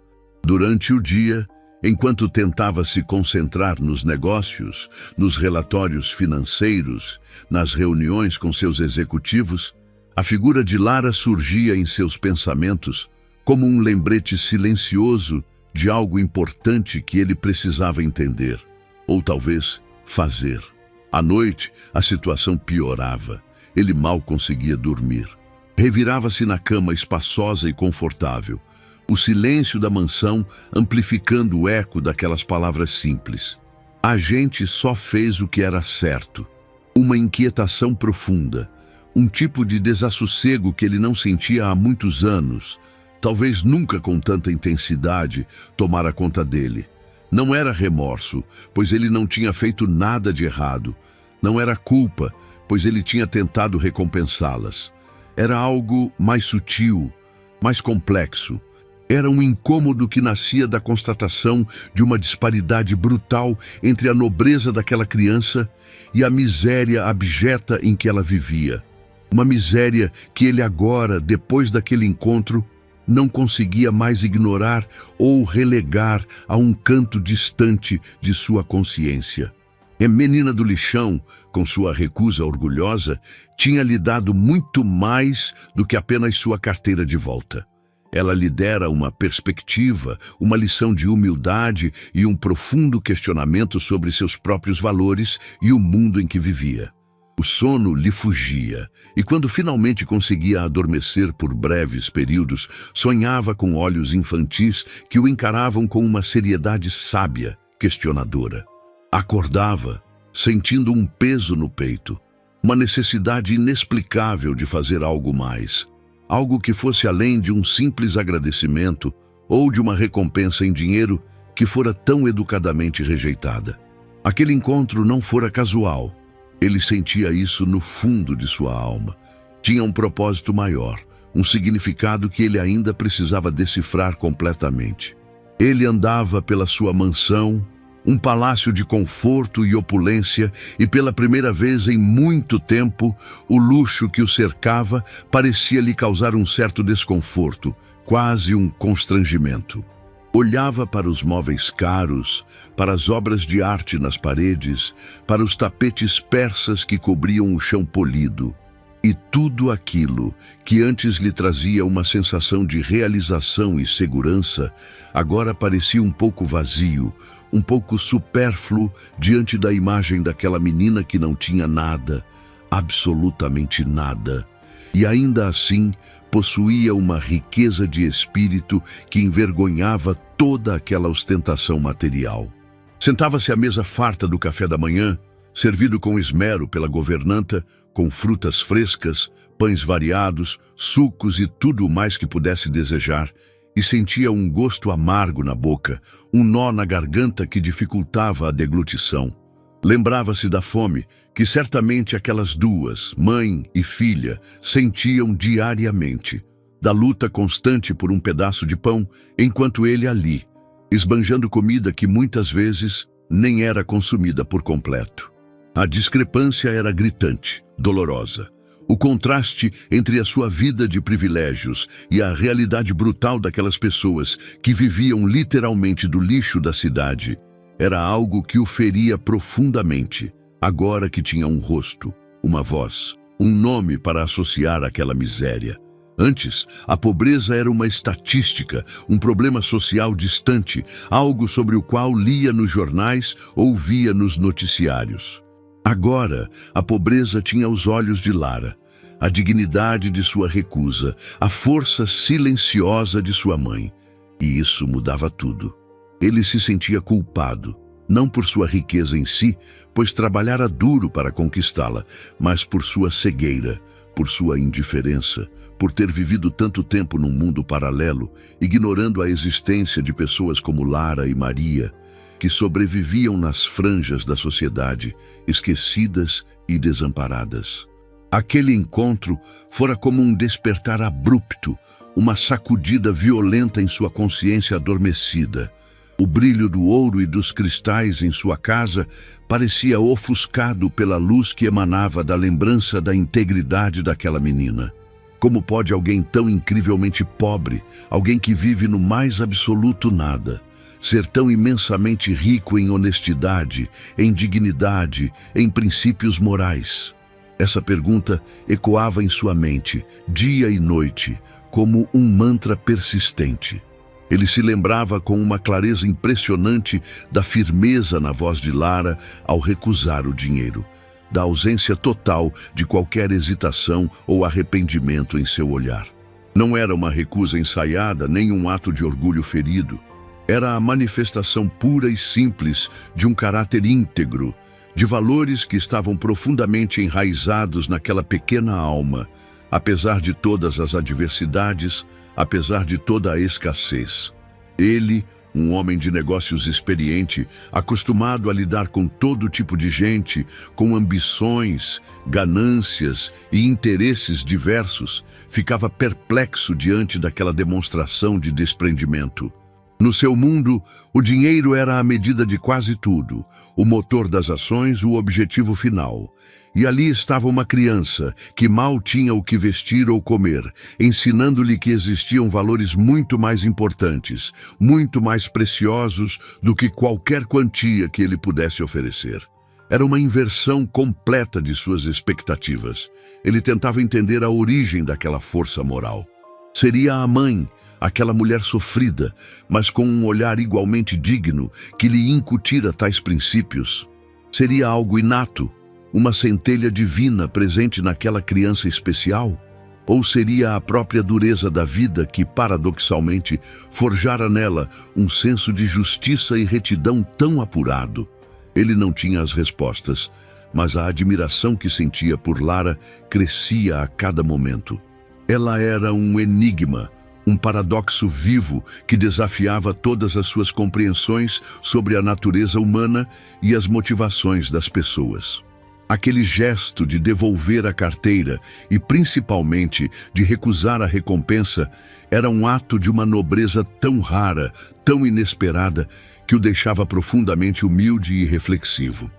Durante o dia, enquanto tentava se concentrar nos negócios, nos relatórios financeiros, nas reuniões com seus executivos, a figura de Lara surgia em seus pensamentos como um lembrete silencioso de algo importante que ele precisava entender, ou talvez fazer. À noite, a situação piorava. Ele mal conseguia dormir. Revirava-se na cama espaçosa e confortável, o silêncio da mansão amplificando o eco daquelas palavras simples. A gente só fez o que era certo. Uma inquietação profunda, um tipo de desassossego que ele não sentia há muitos anos, talvez nunca com tanta intensidade, tomara conta dele. Não era remorso, pois ele não tinha feito nada de errado. Não era culpa, pois ele tinha tentado recompensá-las. Era algo mais sutil, mais complexo. Era um incômodo que nascia da constatação de uma disparidade brutal entre a nobreza daquela criança e a miséria abjeta em que ela vivia. Uma miséria que ele agora, depois daquele encontro, não conseguia mais ignorar ou relegar a um canto distante de sua consciência. A menina do lixão, com sua recusa orgulhosa, tinha lhe dado muito mais do que apenas sua carteira de volta. Ela lhe dera uma perspectiva, uma lição de humildade e um profundo questionamento sobre seus próprios valores e o mundo em que vivia. O sono lhe fugia, e quando finalmente conseguia adormecer por breves períodos, sonhava com olhos infantis que o encaravam com uma seriedade sábia, questionadora. Acordava, sentindo um peso no peito, uma necessidade inexplicável de fazer algo mais. Algo que fosse além de um simples agradecimento ou de uma recompensa em dinheiro que fora tão educadamente rejeitada. Aquele encontro não fora casual. Ele sentia isso no fundo de sua alma. Tinha um propósito maior, um significado que ele ainda precisava decifrar completamente. Ele andava pela sua mansão, um palácio de conforto e opulência, e pela primeira vez em muito tempo, o luxo que o cercava parecia lhe causar um certo desconforto, quase um constrangimento. Olhava para os móveis caros, para as obras de arte nas paredes, para os tapetes persas que cobriam o chão polido. E tudo aquilo que antes lhe trazia uma sensação de realização e segurança, agora parecia um pouco vazio, um pouco supérfluo diante da imagem daquela menina que não tinha nada, absolutamente nada. E ainda assim possuía uma riqueza de espírito que envergonhava toda aquela ostentação material. Sentava-se à mesa farta do café da manhã, servido com esmero pela governanta, com frutas frescas, pães variados, sucos e tudo o mais que pudesse desejar, e sentia um gosto amargo na boca, um nó na garganta que dificultava a deglutição. Lembrava-se da fome que certamente aquelas duas, mãe e filha, sentiam diariamente. da luta constante por um pedaço de pão, enquanto ele ali, esbanjando comida que muitas vezes nem era consumida por completo. A discrepância era gritante, dolorosa. O contraste entre a sua vida de privilégios e a realidade brutal daquelas pessoas que viviam literalmente do lixo da cidade era algo que o feria profundamente, agora que tinha um rosto, uma voz, um nome para associar àquela miséria. Antes, a pobreza era uma estatística, um problema social distante, algo sobre o qual lia nos jornais ou via nos noticiários. Agora, a pobreza tinha os olhos de Lara, a dignidade de sua recusa, a força silenciosa de sua mãe. E isso mudava tudo. Ele se sentia culpado, não por sua riqueza em si, pois trabalhara duro para conquistá-la, mas por sua cegueira, por sua indiferença, por ter vivido tanto tempo num mundo paralelo, ignorando a existência de pessoas como Lara e Maria, que sobreviviam nas franjas da sociedade, esquecidas e desamparadas. Aquele encontro fora como um despertar abrupto, uma sacudida violenta em sua consciência adormecida. O brilho do ouro e dos cristais em sua casa parecia ofuscado pela luz que emanava da lembrança da integridade daquela menina. Como pode alguém tão incrivelmente pobre, alguém que vive no mais absoluto nada, ser tão imensamente rico em honestidade, em dignidade, em princípios morais? Essa pergunta ecoava em sua mente, dia e noite, como um mantra persistente. Ele se lembrava com uma clareza impressionante da firmeza na voz de Lara ao recusar o dinheiro, da ausência total de qualquer hesitação ou arrependimento em seu olhar. Não era uma recusa ensaiada, nem um ato de orgulho ferido. Era a manifestação pura e simples de um caráter íntegro, de valores que estavam profundamente enraizados naquela pequena alma, apesar de todas as adversidades, apesar de toda a escassez. Ele, um homem de negócios experiente, acostumado a lidar com todo tipo de gente, com ambições, ganâncias e interesses diversos, ficava perplexo diante daquela demonstração de desprendimento. No seu mundo, o dinheiro era a medida de quase tudo, o motor das ações, o objetivo final. E ali estava uma criança que mal tinha o que vestir ou comer, ensinando-lhe que existiam valores muito mais importantes, muito mais preciosos do que qualquer quantia que ele pudesse oferecer. Era uma inversão completa de suas expectativas. Ele tentava entender a origem daquela força moral. Seria a mãe, aquela mulher sofrida, mas com um olhar igualmente digno, que lhe incutira tais princípios? Seria algo inato, uma centelha divina presente naquela criança especial? Ou seria a própria dureza da vida que, paradoxalmente, forjara nela um senso de justiça e retidão tão apurado? Ele não tinha as respostas, mas a admiração que sentia por Lara crescia a cada momento. Ela era um enigma, um paradoxo vivo que desafiava todas as suas compreensões sobre a natureza humana e as motivações das pessoas. Aquele gesto de devolver a carteira e, principalmente, de recusar a recompensa era um ato de uma nobreza tão rara, tão inesperada, que o deixava profundamente humilde e reflexivo.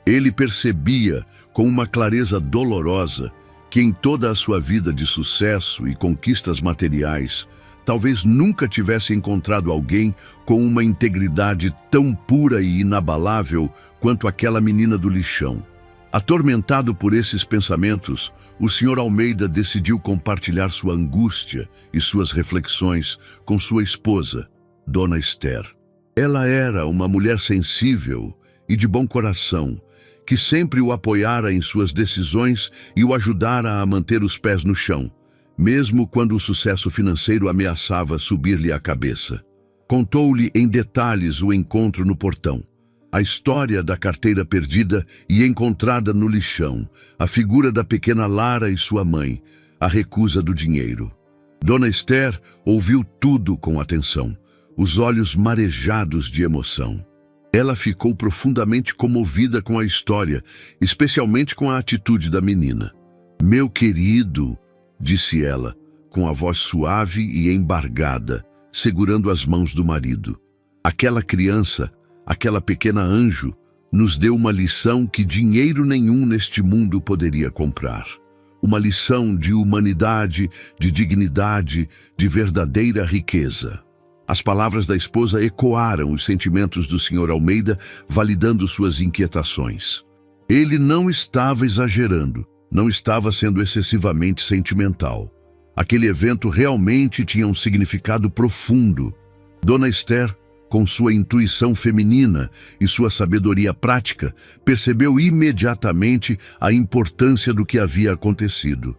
Ele percebia, com uma clareza dolorosa, que em toda a sua vida de sucesso e conquistas materiais, talvez nunca tivesse encontrado alguém com uma integridade tão pura e inabalável quanto aquela menina do lixão. Atormentado por esses pensamentos, o Sr. Almeida decidiu compartilhar sua angústia e suas reflexões com sua esposa, Dona Esther. Ela era uma mulher sensível e de bom coração, que sempre o apoiara em suas decisões e o ajudara a manter os pés no chão, mesmo quando o sucesso financeiro ameaçava subir-lhe a cabeça. Contou-lhe em detalhes o encontro no portão, a história da carteira perdida e encontrada no lixão, a figura da pequena Lara e sua mãe, a recusa do dinheiro. Dona Esther ouviu tudo com atenção, os olhos marejados de emoção. Ela ficou profundamente comovida com a história, especialmente com a atitude da menina. "Meu querido", disse ela, com a voz suave e embargada, segurando as mãos do marido. Aquela criança, aquela pequena anjo, nos deu uma lição que dinheiro nenhum neste mundo poderia comprar. Uma lição de humanidade, de dignidade, de verdadeira riqueza. As palavras da esposa ecoaram os sentimentos do Sr. Almeida, validando suas inquietações. Ele não estava exagerando, não estava sendo excessivamente sentimental. Aquele evento realmente tinha um significado profundo. Dona Esther, com sua intuição feminina e sua sabedoria prática, percebeu imediatamente a importância do que havia acontecido.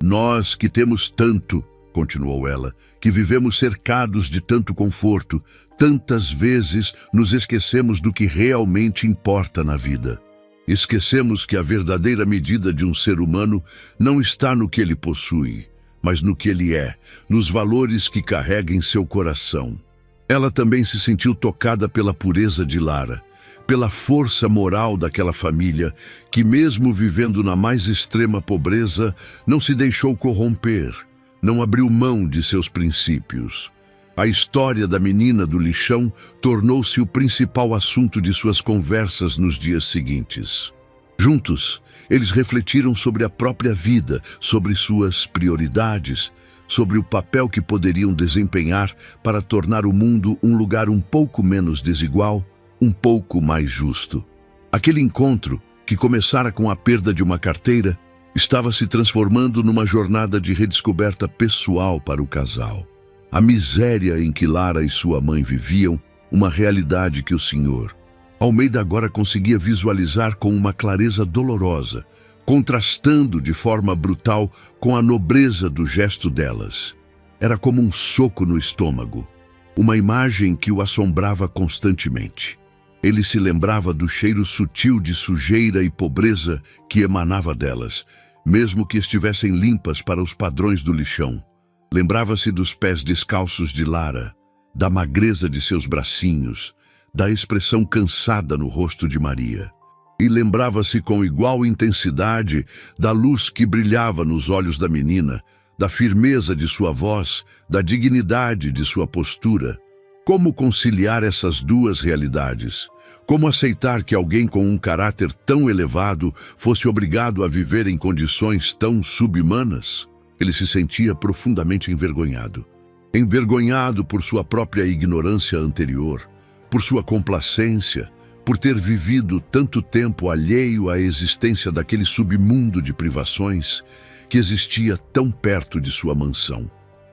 Nós que temos tanto, continuou ela, que vivemos cercados de tanto conforto, tantas vezes nos esquecemos do que realmente importa na vida. Esquecemos que a verdadeira medida de um ser humano não está no que ele possui, mas no que ele é, nos valores que carrega em seu coração. Ela também se sentiu tocada pela pureza de Lara, pela força moral daquela família que, mesmo vivendo na mais extrema pobreza, não se deixou corromper, não abriu mão de seus princípios. A história da menina do lixão tornou-se o principal assunto de suas conversas nos dias seguintes. Juntos, eles refletiram sobre a própria vida, sobre suas prioridades, sobre o papel que poderiam desempenhar para tornar o mundo um lugar um pouco menos desigual, um pouco mais justo. Aquele encontro, que começara com a perda de uma carteira, estava se transformando numa jornada de redescoberta pessoal para o casal. A miséria em que Lara e sua mãe viviam, uma realidade que o Sr. Almeida agora conseguia visualizar com uma clareza dolorosa, contrastando de forma brutal com a nobreza do gesto delas. Era como um soco no estômago, uma imagem que o assombrava constantemente. Ele se lembrava do cheiro sutil de sujeira e pobreza que emanava delas, mesmo que estivessem limpas para os padrões do lixão. Lembrava-se dos pés descalços de Lara, da magreza de seus bracinhos, da expressão cansada no rosto de Maria. E lembrava-se com igual intensidade da luz que brilhava nos olhos da menina, da firmeza de sua voz, da dignidade de sua postura. Como conciliar essas duas realidades? Como aceitar que alguém com um caráter tão elevado fosse obrigado a viver em condições tão subhumanas? Ele se sentia profundamente envergonhado. Envergonhado por sua própria ignorância anterior, por sua complacência, por ter vivido tanto tempo alheio à existência daquele submundo de privações que existia tão perto de sua mansão.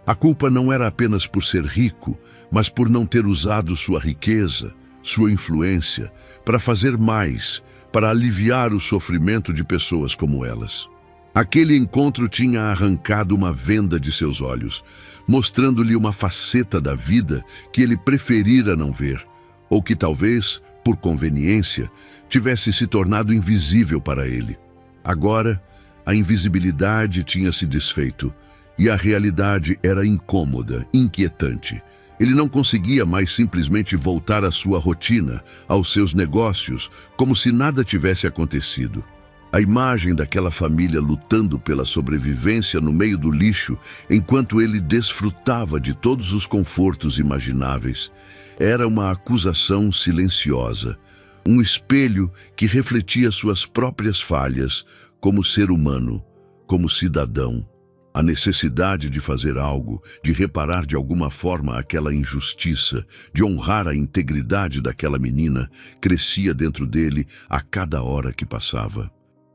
A culpa não era apenas por ser rico, mas por não ter usado sua riqueza, sua influência, para fazer mais, para aliviar o sofrimento de pessoas como elas. Aquele encontro tinha arrancado uma venda de seus olhos, mostrando-lhe uma faceta da vida que ele preferira não ver, ou que talvez, por conveniência, tivesse se tornado invisível para ele. Agora, a invisibilidade tinha se desfeito e a realidade era incômoda, inquietante. Ele não conseguia mais simplesmente voltar à sua rotina, aos seus negócios, como se nada tivesse acontecido. A imagem daquela família lutando pela sobrevivência no meio do lixo, enquanto ele desfrutava de todos os confortos imagináveis, era uma acusação silenciosa, um espelho que refletia suas próprias falhas como ser humano, como cidadão. A necessidade de fazer algo, de reparar de alguma forma aquela injustiça, de honrar a integridade daquela menina, crescia dentro dele a cada hora que passava.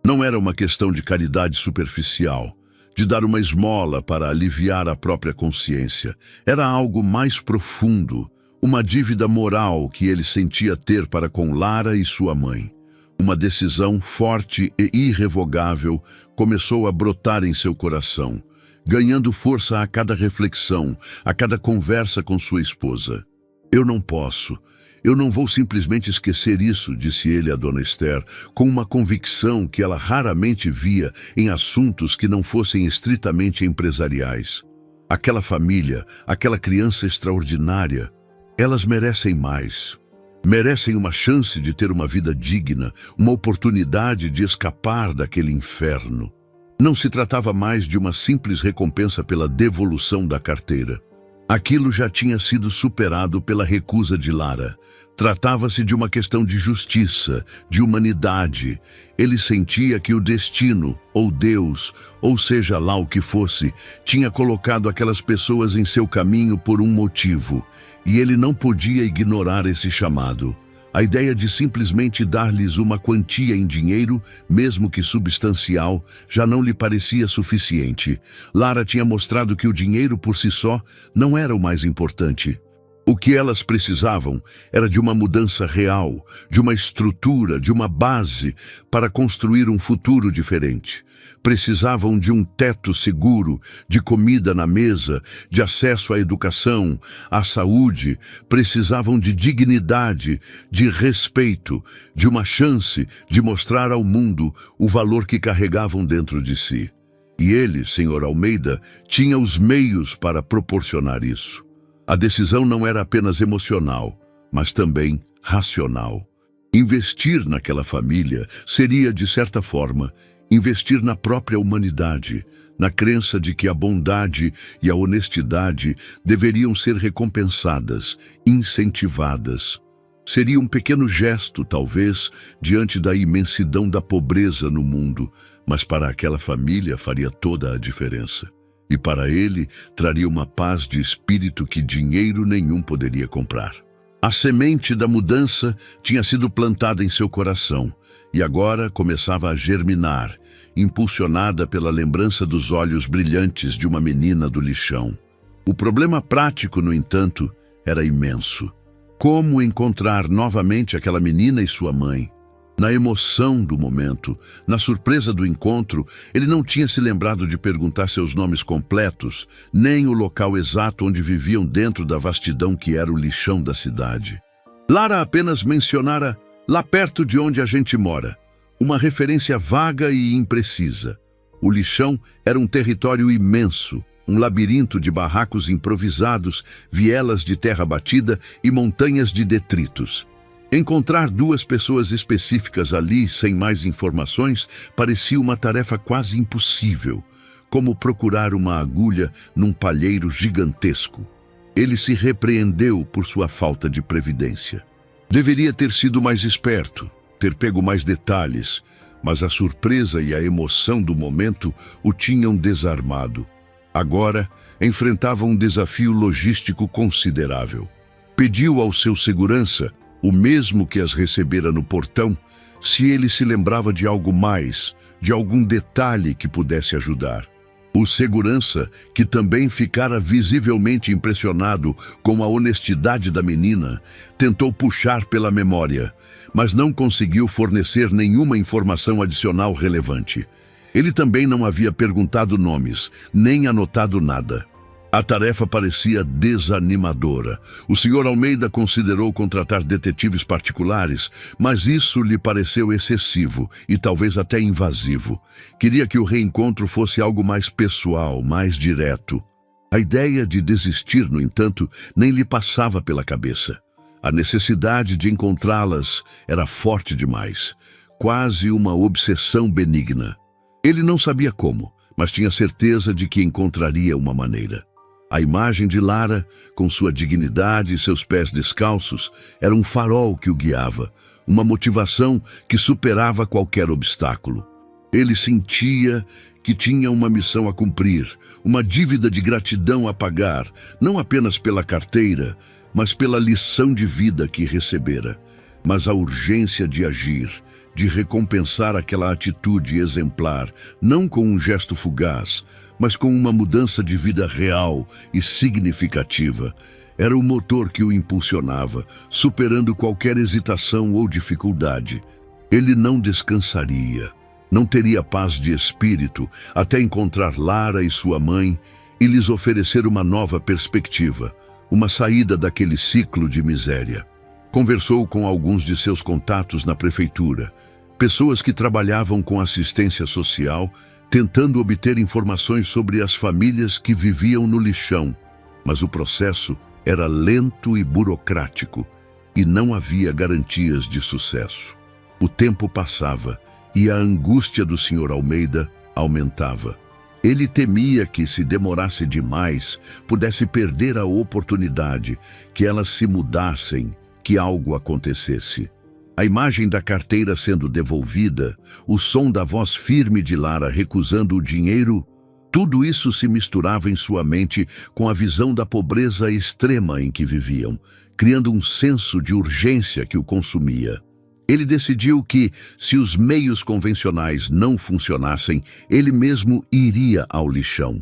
Não era uma questão de caridade superficial, de dar uma esmola para aliviar a própria consciência. Era algo mais profundo, uma dívida moral que ele sentia ter para com Lara e sua mãe. Uma decisão forte e irrevogável começou a brotar em seu coração, ganhando força a cada reflexão, a cada conversa com sua esposa. Eu não vou simplesmente esquecer isso, disse ele a Dona Esther, com uma convicção que ela raramente via em assuntos que não fossem estritamente empresariais. Aquela família, aquela criança extraordinária, elas merecem mais. Merecem uma chance de ter uma vida digna, uma oportunidade de escapar daquele inferno. Não se tratava mais de uma simples recompensa pela devolução da carteira. Aquilo já tinha sido superado pela recusa de Lara. Tratava-se de uma questão de justiça, de humanidade. Ele sentia que o destino, ou Deus, ou seja lá o que fosse, tinha colocado aquelas pessoas em seu caminho por um motivo, e ele não podia ignorar esse chamado. A ideia de simplesmente dar-lhes uma quantia em dinheiro, mesmo que substancial, já não lhe parecia suficiente. Lara tinha mostrado que o dinheiro por si só não era o mais importante. O que elas precisavam era de uma mudança real, de uma estrutura, de uma base para construir um futuro diferente. Precisavam de um teto seguro, de comida na mesa, de acesso à educação, à saúde. Precisavam de dignidade, de respeito, de uma chance de mostrar ao mundo o valor que carregavam dentro de si. E ele, Sr. Almeida, tinha os meios para proporcionar isso. A decisão não era apenas emocional, mas também racional. Investir naquela família seria, de certa forma, investir na própria humanidade, na crença de que a bondade e a honestidade deveriam ser recompensadas, incentivadas. Seria um pequeno gesto, talvez, diante da imensidão da pobreza no mundo, mas para aquela família faria toda a diferença. E para ele, traria uma paz de espírito que dinheiro nenhum poderia comprar. A semente da mudança tinha sido plantada em seu coração e agora começava a germinar, impulsionada pela lembrança dos olhos brilhantes de uma menina do lixão. O problema prático, no entanto, era imenso. Como encontrar novamente aquela menina e sua mãe? Na emoção do momento, na surpresa do encontro, ele não tinha se lembrado de perguntar seus nomes completos, nem o local exato onde viviam dentro da vastidão que era o lixão da cidade. Lara apenas mencionara lá perto de onde a gente mora, uma referência vaga e imprecisa. O lixão era um território imenso, um labirinto de barracos improvisados, vielas de terra batida e montanhas de detritos. Encontrar duas pessoas específicas ali, sem mais informações, parecia uma tarefa quase impossível, como procurar uma agulha num palheiro gigantesco. Ele se repreendeu por sua falta de previdência. Deveria ter sido mais esperto, ter pego mais detalhes, mas a surpresa e a emoção do momento o tinham desarmado. Agora, enfrentava um desafio logístico considerável. Pediu ao seu segurança, o mesmo que as recebera no portão, se ele se lembrava de algo mais, de algum detalhe que pudesse ajudar. O segurança, que também ficara visivelmente impressionado com a honestidade da menina, tentou puxar pela memória, mas não conseguiu fornecer nenhuma informação adicional relevante. Ele também não havia perguntado nomes, nem anotado nada. A tarefa parecia desanimadora. O Sr. Almeida considerou contratar detetives particulares, mas isso lhe pareceu excessivo e talvez até invasivo. Queria que o reencontro fosse algo mais pessoal, mais direto. A ideia de desistir, no entanto, nem lhe passava pela cabeça. A necessidade de encontrá-las era forte demais, quase uma obsessão benigna. Ele não sabia como, mas tinha certeza de que encontraria uma maneira. A imagem de Lara, com sua dignidade e seus pés descalços, era um farol que o guiava, uma motivação que superava qualquer obstáculo. Ele sentia que tinha uma missão a cumprir, uma dívida de gratidão a pagar, não apenas pela carteira, mas pela lição de vida que recebera. Mas a urgência de agir, de recompensar aquela atitude exemplar, não com um gesto fugaz, mas com uma mudança de vida real e significativa, era o motor que o impulsionava, superando qualquer hesitação ou dificuldade. Ele não descansaria, não teria paz de espírito até encontrar Lara e sua mãe e lhes oferecer uma nova perspectiva, uma saída daquele ciclo de miséria. Conversou com alguns de seus contatos na prefeitura, pessoas que trabalhavam com assistência social, tentando obter informações sobre as famílias que viviam no lixão, mas o processo era lento e burocrático e não havia garantias de sucesso. O tempo passava e a angústia do Sr. Almeida aumentava. Ele temia que, se demorasse demais, pudesse perder a oportunidade, que elas se mudassem, que algo acontecesse. A imagem da carteira sendo devolvida, o som da voz firme de Lara recusando o dinheiro, tudo isso se misturava em sua mente com a visão da pobreza extrema em que viviam, criando um senso de urgência que o consumia. Ele decidiu que, se os meios convencionais não funcionassem, ele mesmo iria ao lixão.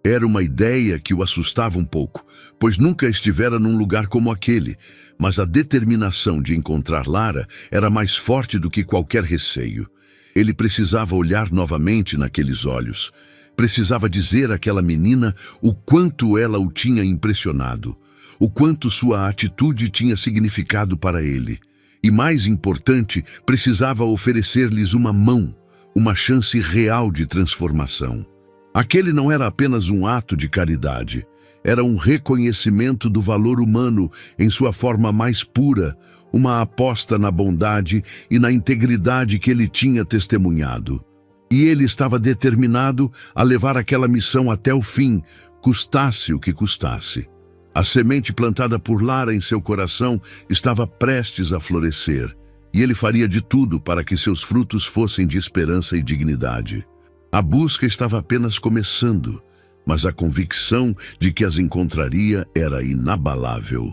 Era uma ideia que o assustava um pouco, pois nunca estivera num lugar como aquele, mas a determinação de encontrar Lara era mais forte do que qualquer receio. Ele precisava olhar novamente naqueles olhos. Precisava dizer àquela menina o quanto ela o tinha impressionado, o quanto sua atitude tinha significado para ele. E mais importante, precisava oferecer-lhes uma mão, uma chance real de transformação. Aquele não era apenas um ato de caridade, era um reconhecimento do valor humano em sua forma mais pura, uma aposta na bondade e na integridade que ele tinha testemunhado. E ele estava determinado a levar aquela missão até o fim, custasse o que custasse. A semente plantada por Lara em seu coração estava prestes a florescer, e ele faria de tudo para que seus frutos fossem de esperança e dignidade. A busca estava apenas começando, mas a convicção de que as encontraria era inabalável.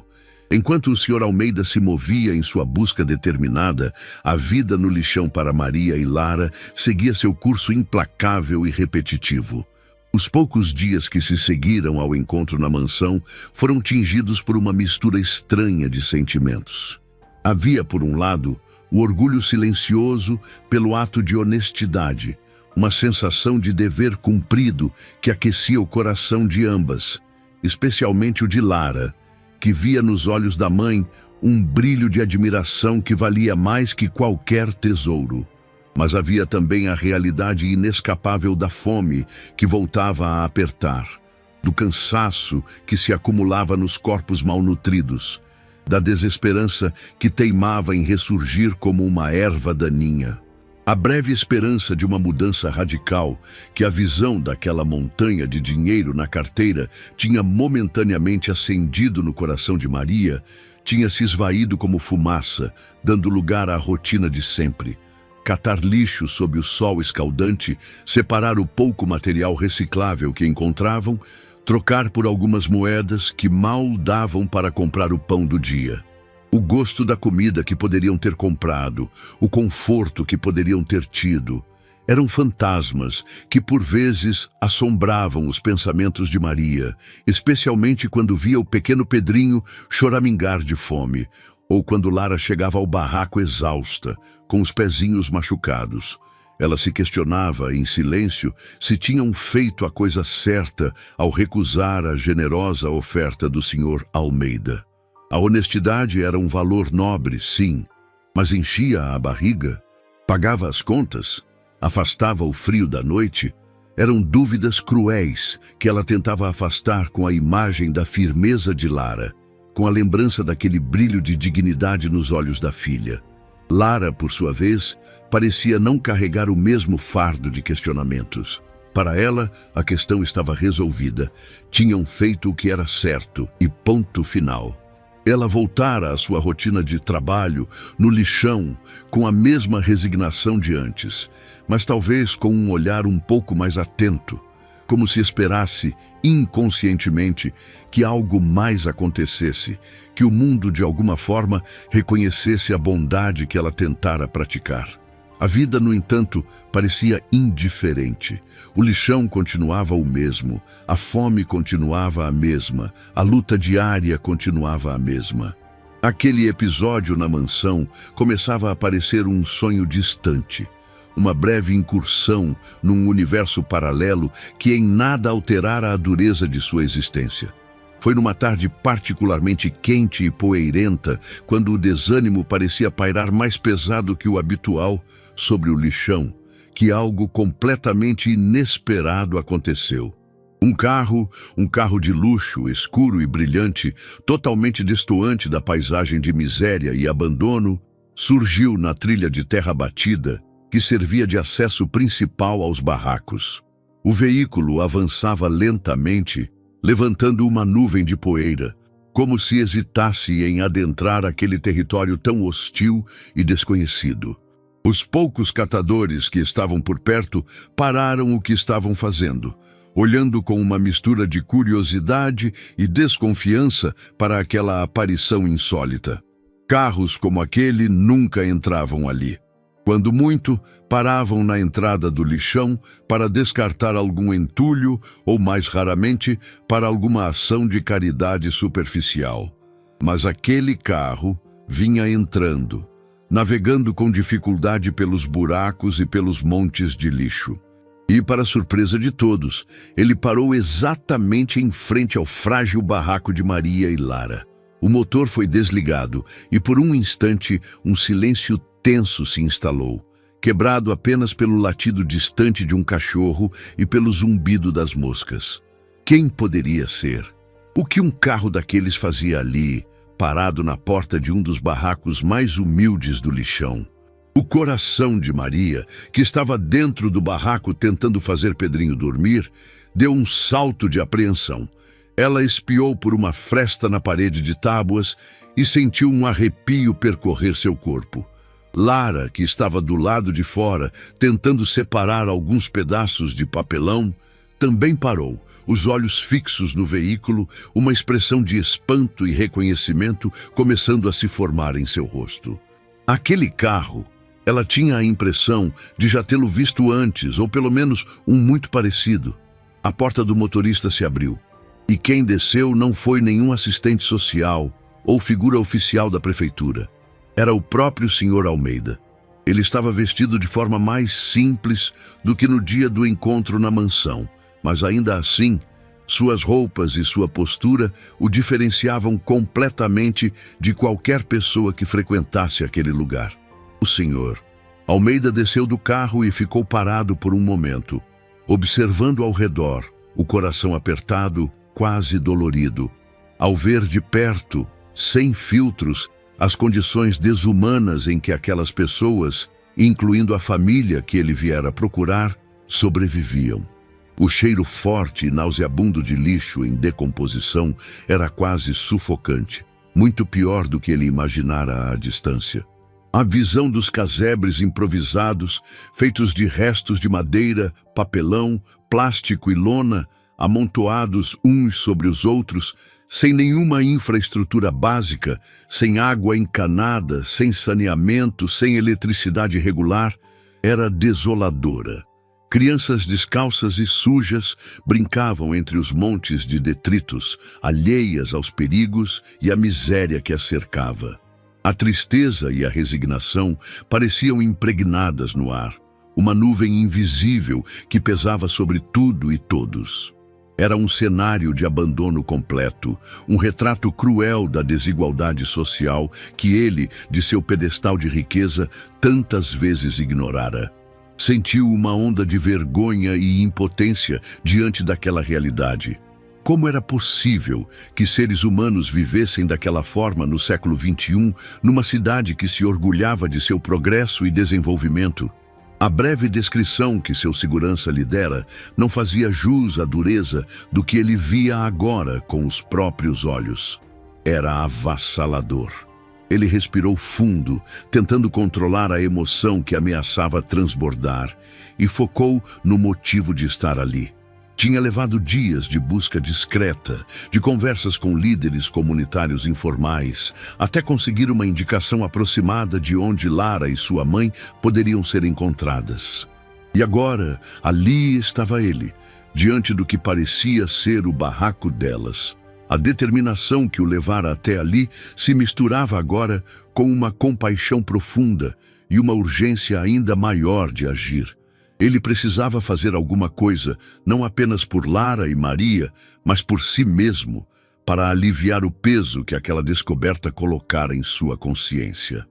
Enquanto o Sr. Almeida se movia em sua busca determinada, a vida no lixão para Maria e Lara seguia seu curso implacável e repetitivo. Os poucos dias que se seguiram ao encontro na mansão foram tingidos por uma mistura estranha de sentimentos. Havia, por um lado, o orgulho silencioso pelo ato de honestidade, uma sensação de dever cumprido que aquecia o coração de ambas, especialmente o de Lara, que via nos olhos da mãe um brilho de admiração que valia mais que qualquer tesouro. Mas havia também a realidade inescapável da fome que voltava a apertar, do cansaço que se acumulava nos corpos malnutridos, da desesperança que teimava em ressurgir como uma erva daninha. A breve esperança de uma mudança radical que a visão daquela montanha de dinheiro na carteira tinha momentaneamente acendido no coração de Maria, tinha se esvaído como fumaça, dando lugar à rotina de sempre. Catar lixo sob o sol escaldante, separar o pouco material reciclável que encontravam, trocar por algumas moedas que mal davam para comprar o pão do dia. O gosto da comida que poderiam ter comprado, o conforto que poderiam ter tido, eram fantasmas que por vezes assombravam os pensamentos de Maria, especialmente quando via o pequeno Pedrinho choramingar de fome, ou quando Lara chegava ao barraco exausta, com os pezinhos machucados. Ela se questionava, em silêncio, se tinham feito a coisa certa ao recusar a generosa oferta do Sr. Almeida. A honestidade era um valor nobre, sim, mas enchia a barriga, pagava as contas, afastava o frio da noite. Eram dúvidas cruéis que ela tentava afastar com a imagem da firmeza de Lara, com a lembrança daquele brilho de dignidade nos olhos da filha. Lara, por sua vez, parecia não carregar o mesmo fardo de questionamentos. Para ela, a questão estava resolvida. Tinham feito o que era certo e ponto final. Ela voltara à sua rotina de trabalho, no lixão, com a mesma resignação de antes, mas talvez com um olhar um pouco mais atento, como se esperasse, inconscientemente, que algo mais acontecesse, que o mundo, de alguma forma, reconhecesse a bondade que ela tentara praticar. A vida, no entanto, parecia indiferente. O lixão continuava o mesmo, a fome continuava a mesma, a luta diária continuava a mesma. Aquele episódio na mansão começava a parecer um sonho distante, uma breve incursão num universo paralelo que em nada alterara a dureza de sua existência. Foi numa tarde particularmente quente e poeirenta, quando o desânimo parecia pairar mais pesado que o habitual sobre o lixão, que algo completamente inesperado aconteceu. Um carro de luxo, escuro e brilhante, totalmente destoante da paisagem de miséria e abandono, surgiu na trilha de terra batida, que servia de acesso principal aos barracos. O veículo avançava lentamente, levantando uma nuvem de poeira, como se hesitasse em adentrar aquele território tão hostil e desconhecido. Os poucos catadores que estavam por perto pararam o que estavam fazendo, olhando com uma mistura de curiosidade e desconfiança para aquela aparição insólita. Carros como aquele nunca entravam ali. Quando muito, paravam na entrada do lixão para descartar algum entulho ou, mais raramente, para alguma ação de caridade superficial. Mas aquele carro vinha entrando, navegando com dificuldade pelos buracos e pelos montes de lixo. E, para surpresa de todos, ele parou exatamente em frente ao frágil barraco de Maria e Lara. O motor foi desligado e, por um instante, um silêncio tenso se instalou, quebrado apenas pelo latido distante de um cachorro e pelo zumbido das moscas. Quem poderia ser? O que um carro daqueles fazia ali, parado na porta de um dos barracos mais humildes do lixão? O coração de Maria, que estava dentro do barraco tentando fazer Pedrinho dormir, deu um salto de apreensão. Ela espiou por uma fresta na parede de tábuas e sentiu um arrepio percorrer seu corpo. Lara, que estava do lado de fora, tentando separar alguns pedaços de papelão, também parou, os olhos fixos no veículo, uma expressão de espanto e reconhecimento começando a se formar em seu rosto. Aquele carro, ela tinha a impressão de já tê-lo visto antes, ou pelo menos um muito parecido. A porta do motorista se abriu, e quem desceu não foi nenhum assistente social ou figura oficial da prefeitura. Era o próprio Sr. Almeida. Ele estava vestido de forma mais simples do que no dia do encontro na mansão, mas ainda assim, suas roupas e sua postura o diferenciavam completamente de qualquer pessoa que frequentasse aquele lugar. O Sr. Almeida desceu do carro e ficou parado por um momento, observando ao redor, o coração apertado, quase dolorido, ao ver de perto, sem filtros, as condições desumanas em que aquelas pessoas, incluindo a família que ele viera procurar, sobreviviam. O cheiro forte e nauseabundo de lixo em decomposição era quase sufocante, muito pior do que ele imaginara à distância. A visão dos casebres improvisados, feitos de restos de madeira, papelão, plástico e lona, amontoados uns sobre os outros, sem nenhuma infraestrutura básica, sem água encanada, sem saneamento, sem eletricidade regular, era desoladora. Crianças descalças e sujas brincavam entre os montes de detritos, alheias aos perigos e à miséria que as cercava. A tristeza e a resignação pareciam impregnadas no ar, uma nuvem invisível que pesava sobre tudo e todos. Era um cenário de abandono completo, um retrato cruel da desigualdade social que ele, de seu pedestal de riqueza, tantas vezes ignorara. Sentiu uma onda de vergonha e impotência diante daquela realidade. Como era possível que seres humanos vivessem daquela forma no século XXI, numa cidade que se orgulhava de seu progresso e desenvolvimento? A breve descrição que seu segurança lhe dera não fazia jus à dureza do que ele via agora com os próprios olhos. Era avassalador. Ele respirou fundo, tentando controlar a emoção que ameaçava transbordar, e focou no motivo de estar ali. Tinha levado dias de busca discreta, de conversas com líderes comunitários informais, até conseguir uma indicação aproximada de onde Lara e sua mãe poderiam ser encontradas. E agora, ali estava ele, diante do que parecia ser o barraco delas. A determinação que o levara até ali se misturava agora com uma compaixão profunda e uma urgência ainda maior de agir. Ele precisava fazer alguma coisa, não apenas por Lara e Maria, mas por si mesmo, para aliviar o peso que aquela descoberta colocara em sua consciência.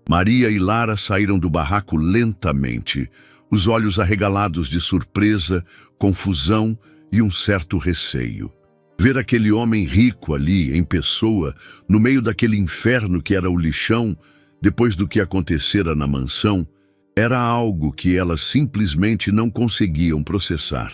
Maria e Lara saíram do barraco lentamente, os olhos arregalados de surpresa, confusão e um certo receio. Ver aquele homem rico ali, em pessoa, no meio daquele inferno que era o lixão, depois do que acontecera na mansão, Era algo que elas simplesmente não conseguiam processar.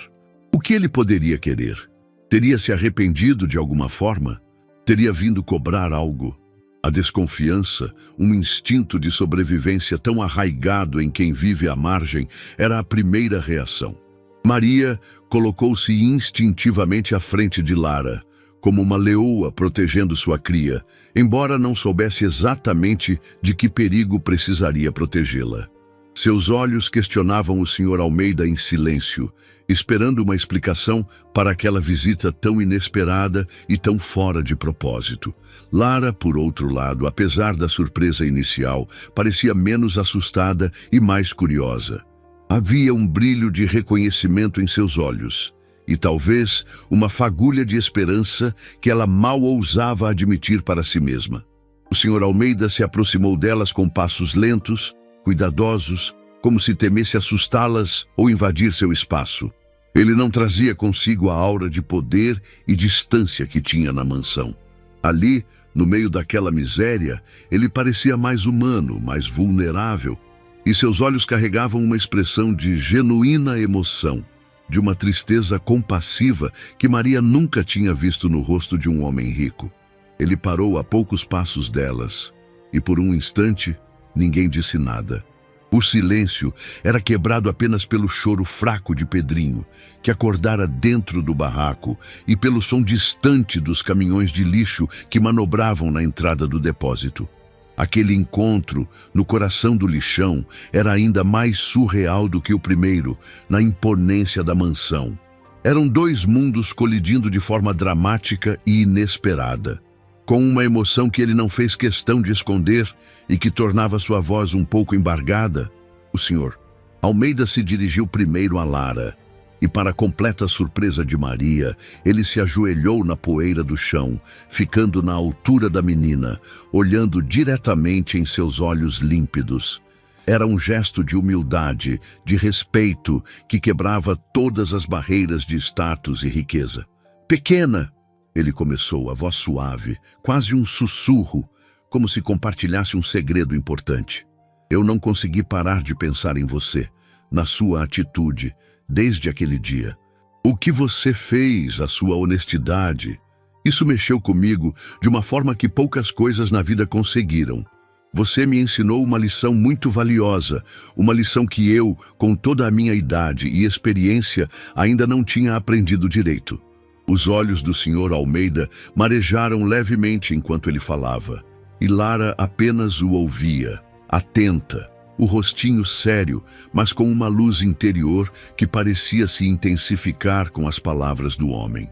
O que ele poderia querer? Teria se arrependido de alguma forma? Teria vindo cobrar algo? A desconfiança, um instinto de sobrevivência tão arraigado em quem vive à margem, era a primeira reação. Maria colocou-se instintivamente à frente de Lara, como uma leoa protegendo sua cria, embora não soubesse exatamente de que perigo precisaria protegê-la. Seus olhos questionavam o Sr. Almeida em silêncio, esperando uma explicação para aquela visita tão inesperada e tão fora de propósito. Lara, por outro lado, apesar da surpresa inicial, parecia menos assustada e mais curiosa. Havia um brilho de reconhecimento em seus olhos, e talvez uma fagulha de esperança que ela mal ousava admitir para si mesma. O Sr. Almeida se aproximou delas com passos lentos, cuidadosos, como se temesse assustá-las ou invadir seu espaço. Ele não trazia consigo a aura de poder e distância que tinha na mansão. Ali, no meio daquela miséria, ele parecia mais humano, mais vulnerável, e seus olhos carregavam uma expressão de genuína emoção, de uma tristeza compassiva que Maria nunca tinha visto no rosto de um homem rico. Ele parou a poucos passos delas, e por um instante, ninguém disse nada. O silêncio era quebrado apenas pelo choro fraco de Pedrinho, que acordara dentro do barraco, e pelo som distante dos caminhões de lixo que manobravam na entrada do depósito. Aquele encontro, no coração do lixão, era ainda mais surreal do que o primeiro, na imponência da mansão. Eram dois mundos colidindo de forma dramática e inesperada, com uma emoção que ele não fez questão de esconder e que tornava sua voz um pouco embargada. O Sr. Almeida se dirigiu primeiro a Lara, e para completa surpresa de Maria, ele se ajoelhou na poeira do chão, ficando na altura da menina, olhando diretamente em seus olhos límpidos. Era um gesto de humildade, de respeito, que quebrava todas as barreiras de status e riqueza. "Pequena", ele começou, a voz suave, quase um sussurro, como se compartilhasse um segredo importante. "Eu não consegui parar de pensar em você, na sua atitude, desde aquele dia. O que você fez, a sua honestidade, isso mexeu comigo de uma forma que poucas coisas na vida conseguiram. Você me ensinou uma lição muito valiosa, uma lição que eu, com toda a minha idade e experiência, ainda não tinha aprendido direito." Os olhos do Sr. Almeida marejaram levemente enquanto ele falava, e Lara apenas o ouvia, atenta, o rostinho sério, mas com uma luz interior que parecia se intensificar com as palavras do homem.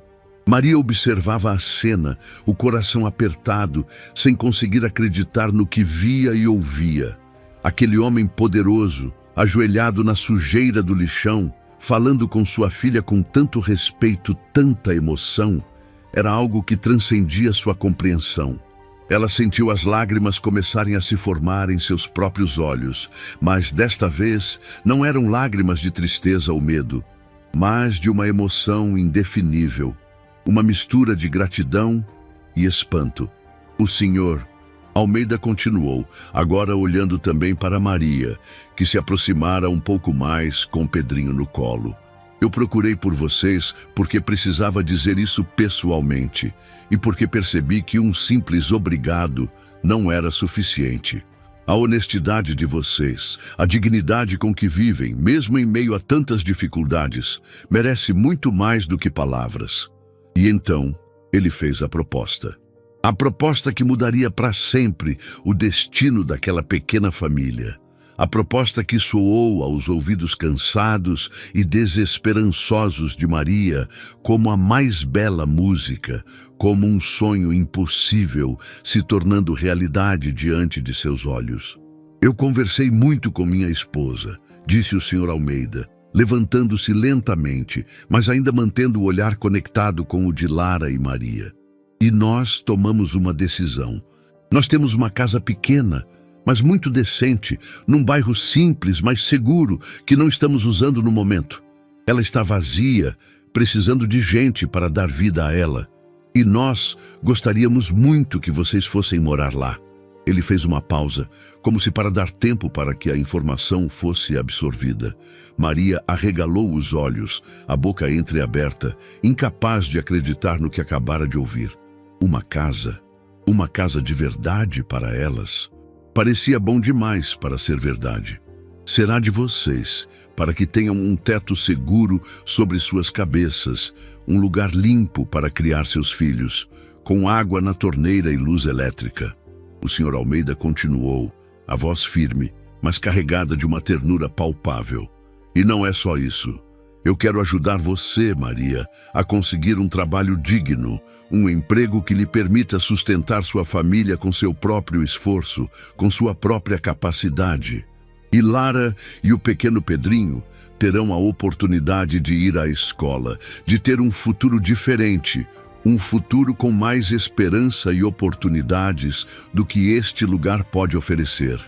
Maria observava a cena, o coração apertado, sem conseguir acreditar no que via e ouvia. Aquele homem poderoso, ajoelhado na sujeira do lixão, falando com sua filha com tanto respeito, tanta emoção, era algo que transcendia sua compreensão. Ela sentiu as lágrimas começarem a se formar em seus próprios olhos, mas desta vez não eram lágrimas de tristeza ou medo, mas de uma emoção indefinível, uma mistura de gratidão e espanto. O Sr. Almeida continuou, agora olhando também para Maria, que se aproximara um pouco mais com Pedrinho no colo. "Eu procurei por vocês porque precisava dizer isso pessoalmente e porque percebi que um simples obrigado não era suficiente. A honestidade de vocês, a dignidade com que vivem, mesmo em meio a tantas dificuldades, merece muito mais do que palavras." E então, ele fez a proposta. A proposta que mudaria para sempre o destino daquela pequena família. A proposta que soou aos ouvidos cansados e desesperançosos de Maria como a mais bela música, como um sonho impossível se tornando realidade diante de seus olhos. "Eu conversei muito com minha esposa", disse o Sr. Almeida, levantando-se lentamente, mas ainda mantendo o olhar conectado com o de Lara e Maria. "E nós tomamos uma decisão. Nós temos uma casa pequena, mas muito decente, num bairro simples, mas seguro, que não estamos usando no momento. Ela está vazia, precisando de gente para dar vida a ela. E nós gostaríamos muito que vocês fossem morar lá." Ele fez uma pausa, como se para dar tempo para que a informação fosse absorvida. Maria arregalou os olhos, a boca entreaberta, incapaz de acreditar no que acabara de ouvir. Uma casa de verdade para elas. Parecia bom demais para ser verdade. Será de vocês, para que tenham um teto seguro sobre suas cabeças, um lugar limpo para criar seus filhos, com água na torneira e luz elétrica. O Sr. Almeida continuou, a voz firme, mas carregada de uma ternura palpável. E não é só isso. Eu quero ajudar você, Maria, a conseguir um trabalho digno, um emprego que lhe permita sustentar sua família com seu próprio esforço, com sua própria capacidade. E Lara e o pequeno Pedrinho terão a oportunidade de ir à escola, de ter um futuro diferente, um futuro com mais esperança e oportunidades do que este lugar pode oferecer.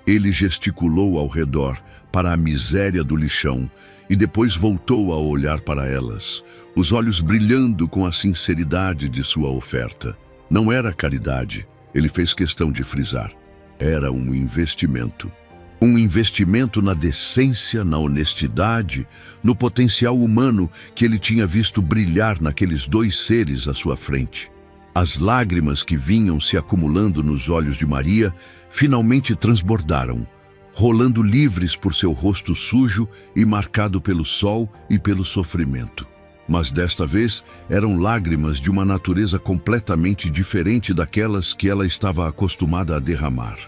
Ele gesticulou ao redor para a miséria do lixão e depois voltou a olhar para elas, os olhos brilhando com a sinceridade de sua oferta. Não era caridade, ele fez questão de frisar. Era um investimento. Um investimento na decência, na honestidade, no potencial humano que ele tinha visto brilhar naqueles dois seres à sua frente. As lágrimas que vinham se acumulando nos olhos de Maria finalmente transbordaram, rolando livres por seu rosto sujo e marcado pelo sol e pelo sofrimento. Mas desta vez eram lágrimas de uma natureza completamente diferente daquelas que ela estava acostumada a derramar.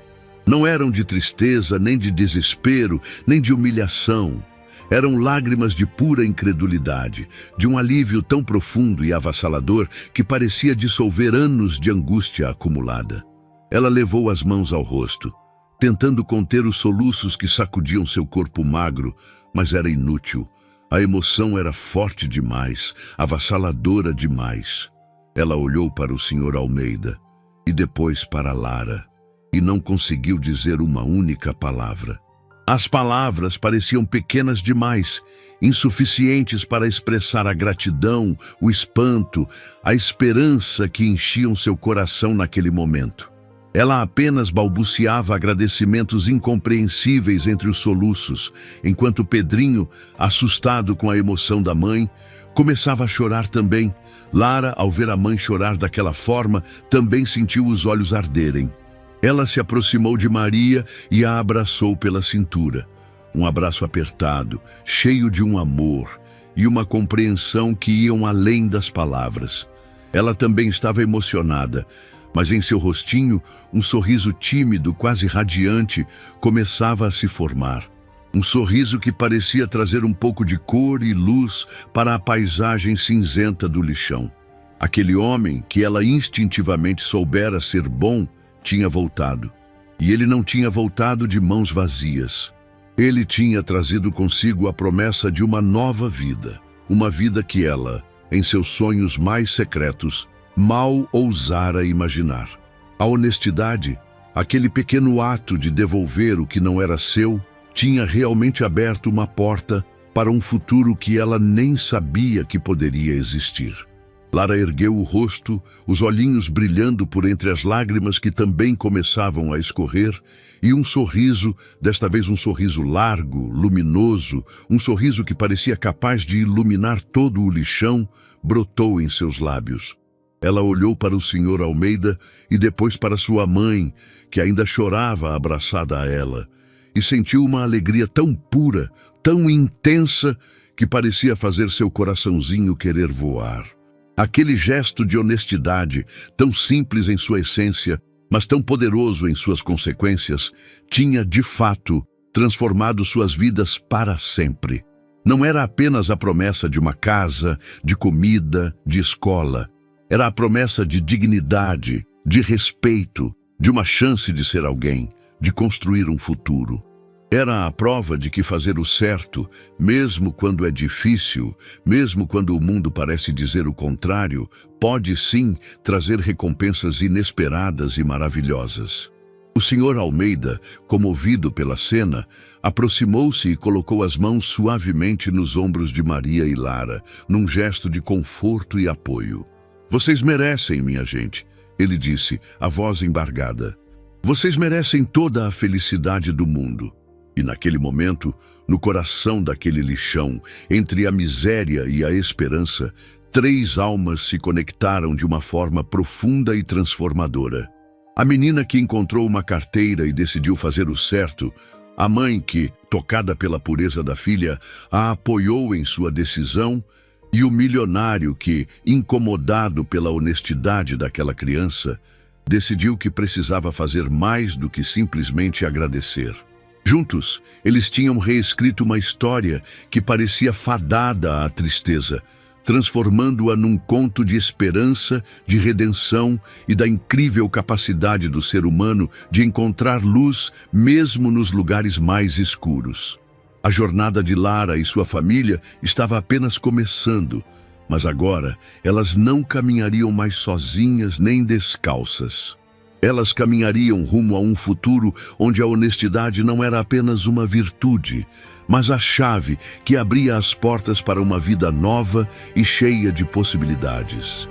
Não eram de tristeza, nem de desespero, nem de humilhação. Eram lágrimas de pura incredulidade, de um alívio tão profundo e avassalador que parecia dissolver anos de angústia acumulada. Ela levou as mãos ao rosto, tentando conter os soluços que sacudiam seu corpo magro, mas era inútil. A emoção era forte demais, avassaladora demais. Ela olhou para o Sr. Almeida e depois para Lara, e não conseguiu dizer uma única palavra. As palavras pareciam pequenas demais, insuficientes para expressar a gratidão, o espanto, a esperança que enchiam seu coração naquele momento. Ela apenas balbuciava agradecimentos incompreensíveis entre os soluços, enquanto Pedrinho, assustado com a emoção da mãe, começava a chorar também. Lara, ao ver a mãe chorar daquela forma, também sentiu os olhos arderem. Ela se aproximou de Maria e a abraçou pela cintura. Um abraço apertado, cheio de um amor e uma compreensão que iam além das palavras. Ela também estava emocionada, mas em seu rostinho, um sorriso tímido, quase radiante, começava a se formar. Um sorriso que parecia trazer um pouco de cor e luz para a paisagem cinzenta do lixão. Aquele homem, que ela instintivamente soubera ser bom, tinha voltado. E ele não tinha voltado de mãos vazias. Ele tinha trazido consigo a promessa de uma nova vida. Uma vida que ela, em seus sonhos mais secretos, mal ousara imaginar. A honestidade, aquele pequeno ato de devolver o que não era seu, tinha realmente aberto uma porta para um futuro que ela nem sabia que poderia existir. Lara ergueu o rosto, os olhinhos brilhando por entre as lágrimas que também começavam a escorrer, e um sorriso, desta vez um sorriso largo, luminoso, um sorriso que parecia capaz de iluminar todo o lixão, brotou em seus lábios. Ela olhou para o Sr. Almeida e depois para sua mãe, que ainda chorava abraçada a ela, e sentiu uma alegria tão pura, tão intensa, que parecia fazer seu coraçãozinho querer voar. Aquele gesto de honestidade, tão simples em sua essência, mas tão poderoso em suas consequências, tinha, de fato, transformado suas vidas para sempre. Não era apenas a promessa de uma casa, de comida, de escola. Era a promessa de dignidade, de respeito, de uma chance de ser alguém, de construir um futuro. Era a prova de que fazer o certo, mesmo quando é difícil, mesmo quando o mundo parece dizer o contrário, pode sim trazer recompensas inesperadas e maravilhosas. O Sr. Almeida, comovido pela cena, aproximou-se e colocou as mãos suavemente nos ombros de Maria e Lara, num gesto de conforto e apoio. "Vocês merecem, minha gente", ele disse, a voz embargada. Vocês merecem toda a felicidade do mundo. E naquele momento, no coração daquele lixão, entre a miséria e a esperança, 3 almas se conectaram de uma forma profunda e transformadora. A menina que encontrou uma carteira e decidiu fazer o certo, a mãe que, tocada pela pureza da filha, a apoiou em sua decisão, e o milionário que, incomodado pela honestidade daquela criança, decidiu que precisava fazer mais do que simplesmente agradecer. Juntos, eles tinham reescrito uma história que parecia fadada à tristeza, transformando-a num conto de esperança, de redenção e da incrível capacidade do ser humano de encontrar luz mesmo nos lugares mais escuros. A jornada de Lara e sua família estava apenas começando, mas agora elas não caminhariam mais sozinhas nem descalças. Elas caminhariam rumo a um futuro onde a honestidade não era apenas uma virtude, mas a chave que abria as portas para uma vida nova e cheia de possibilidades.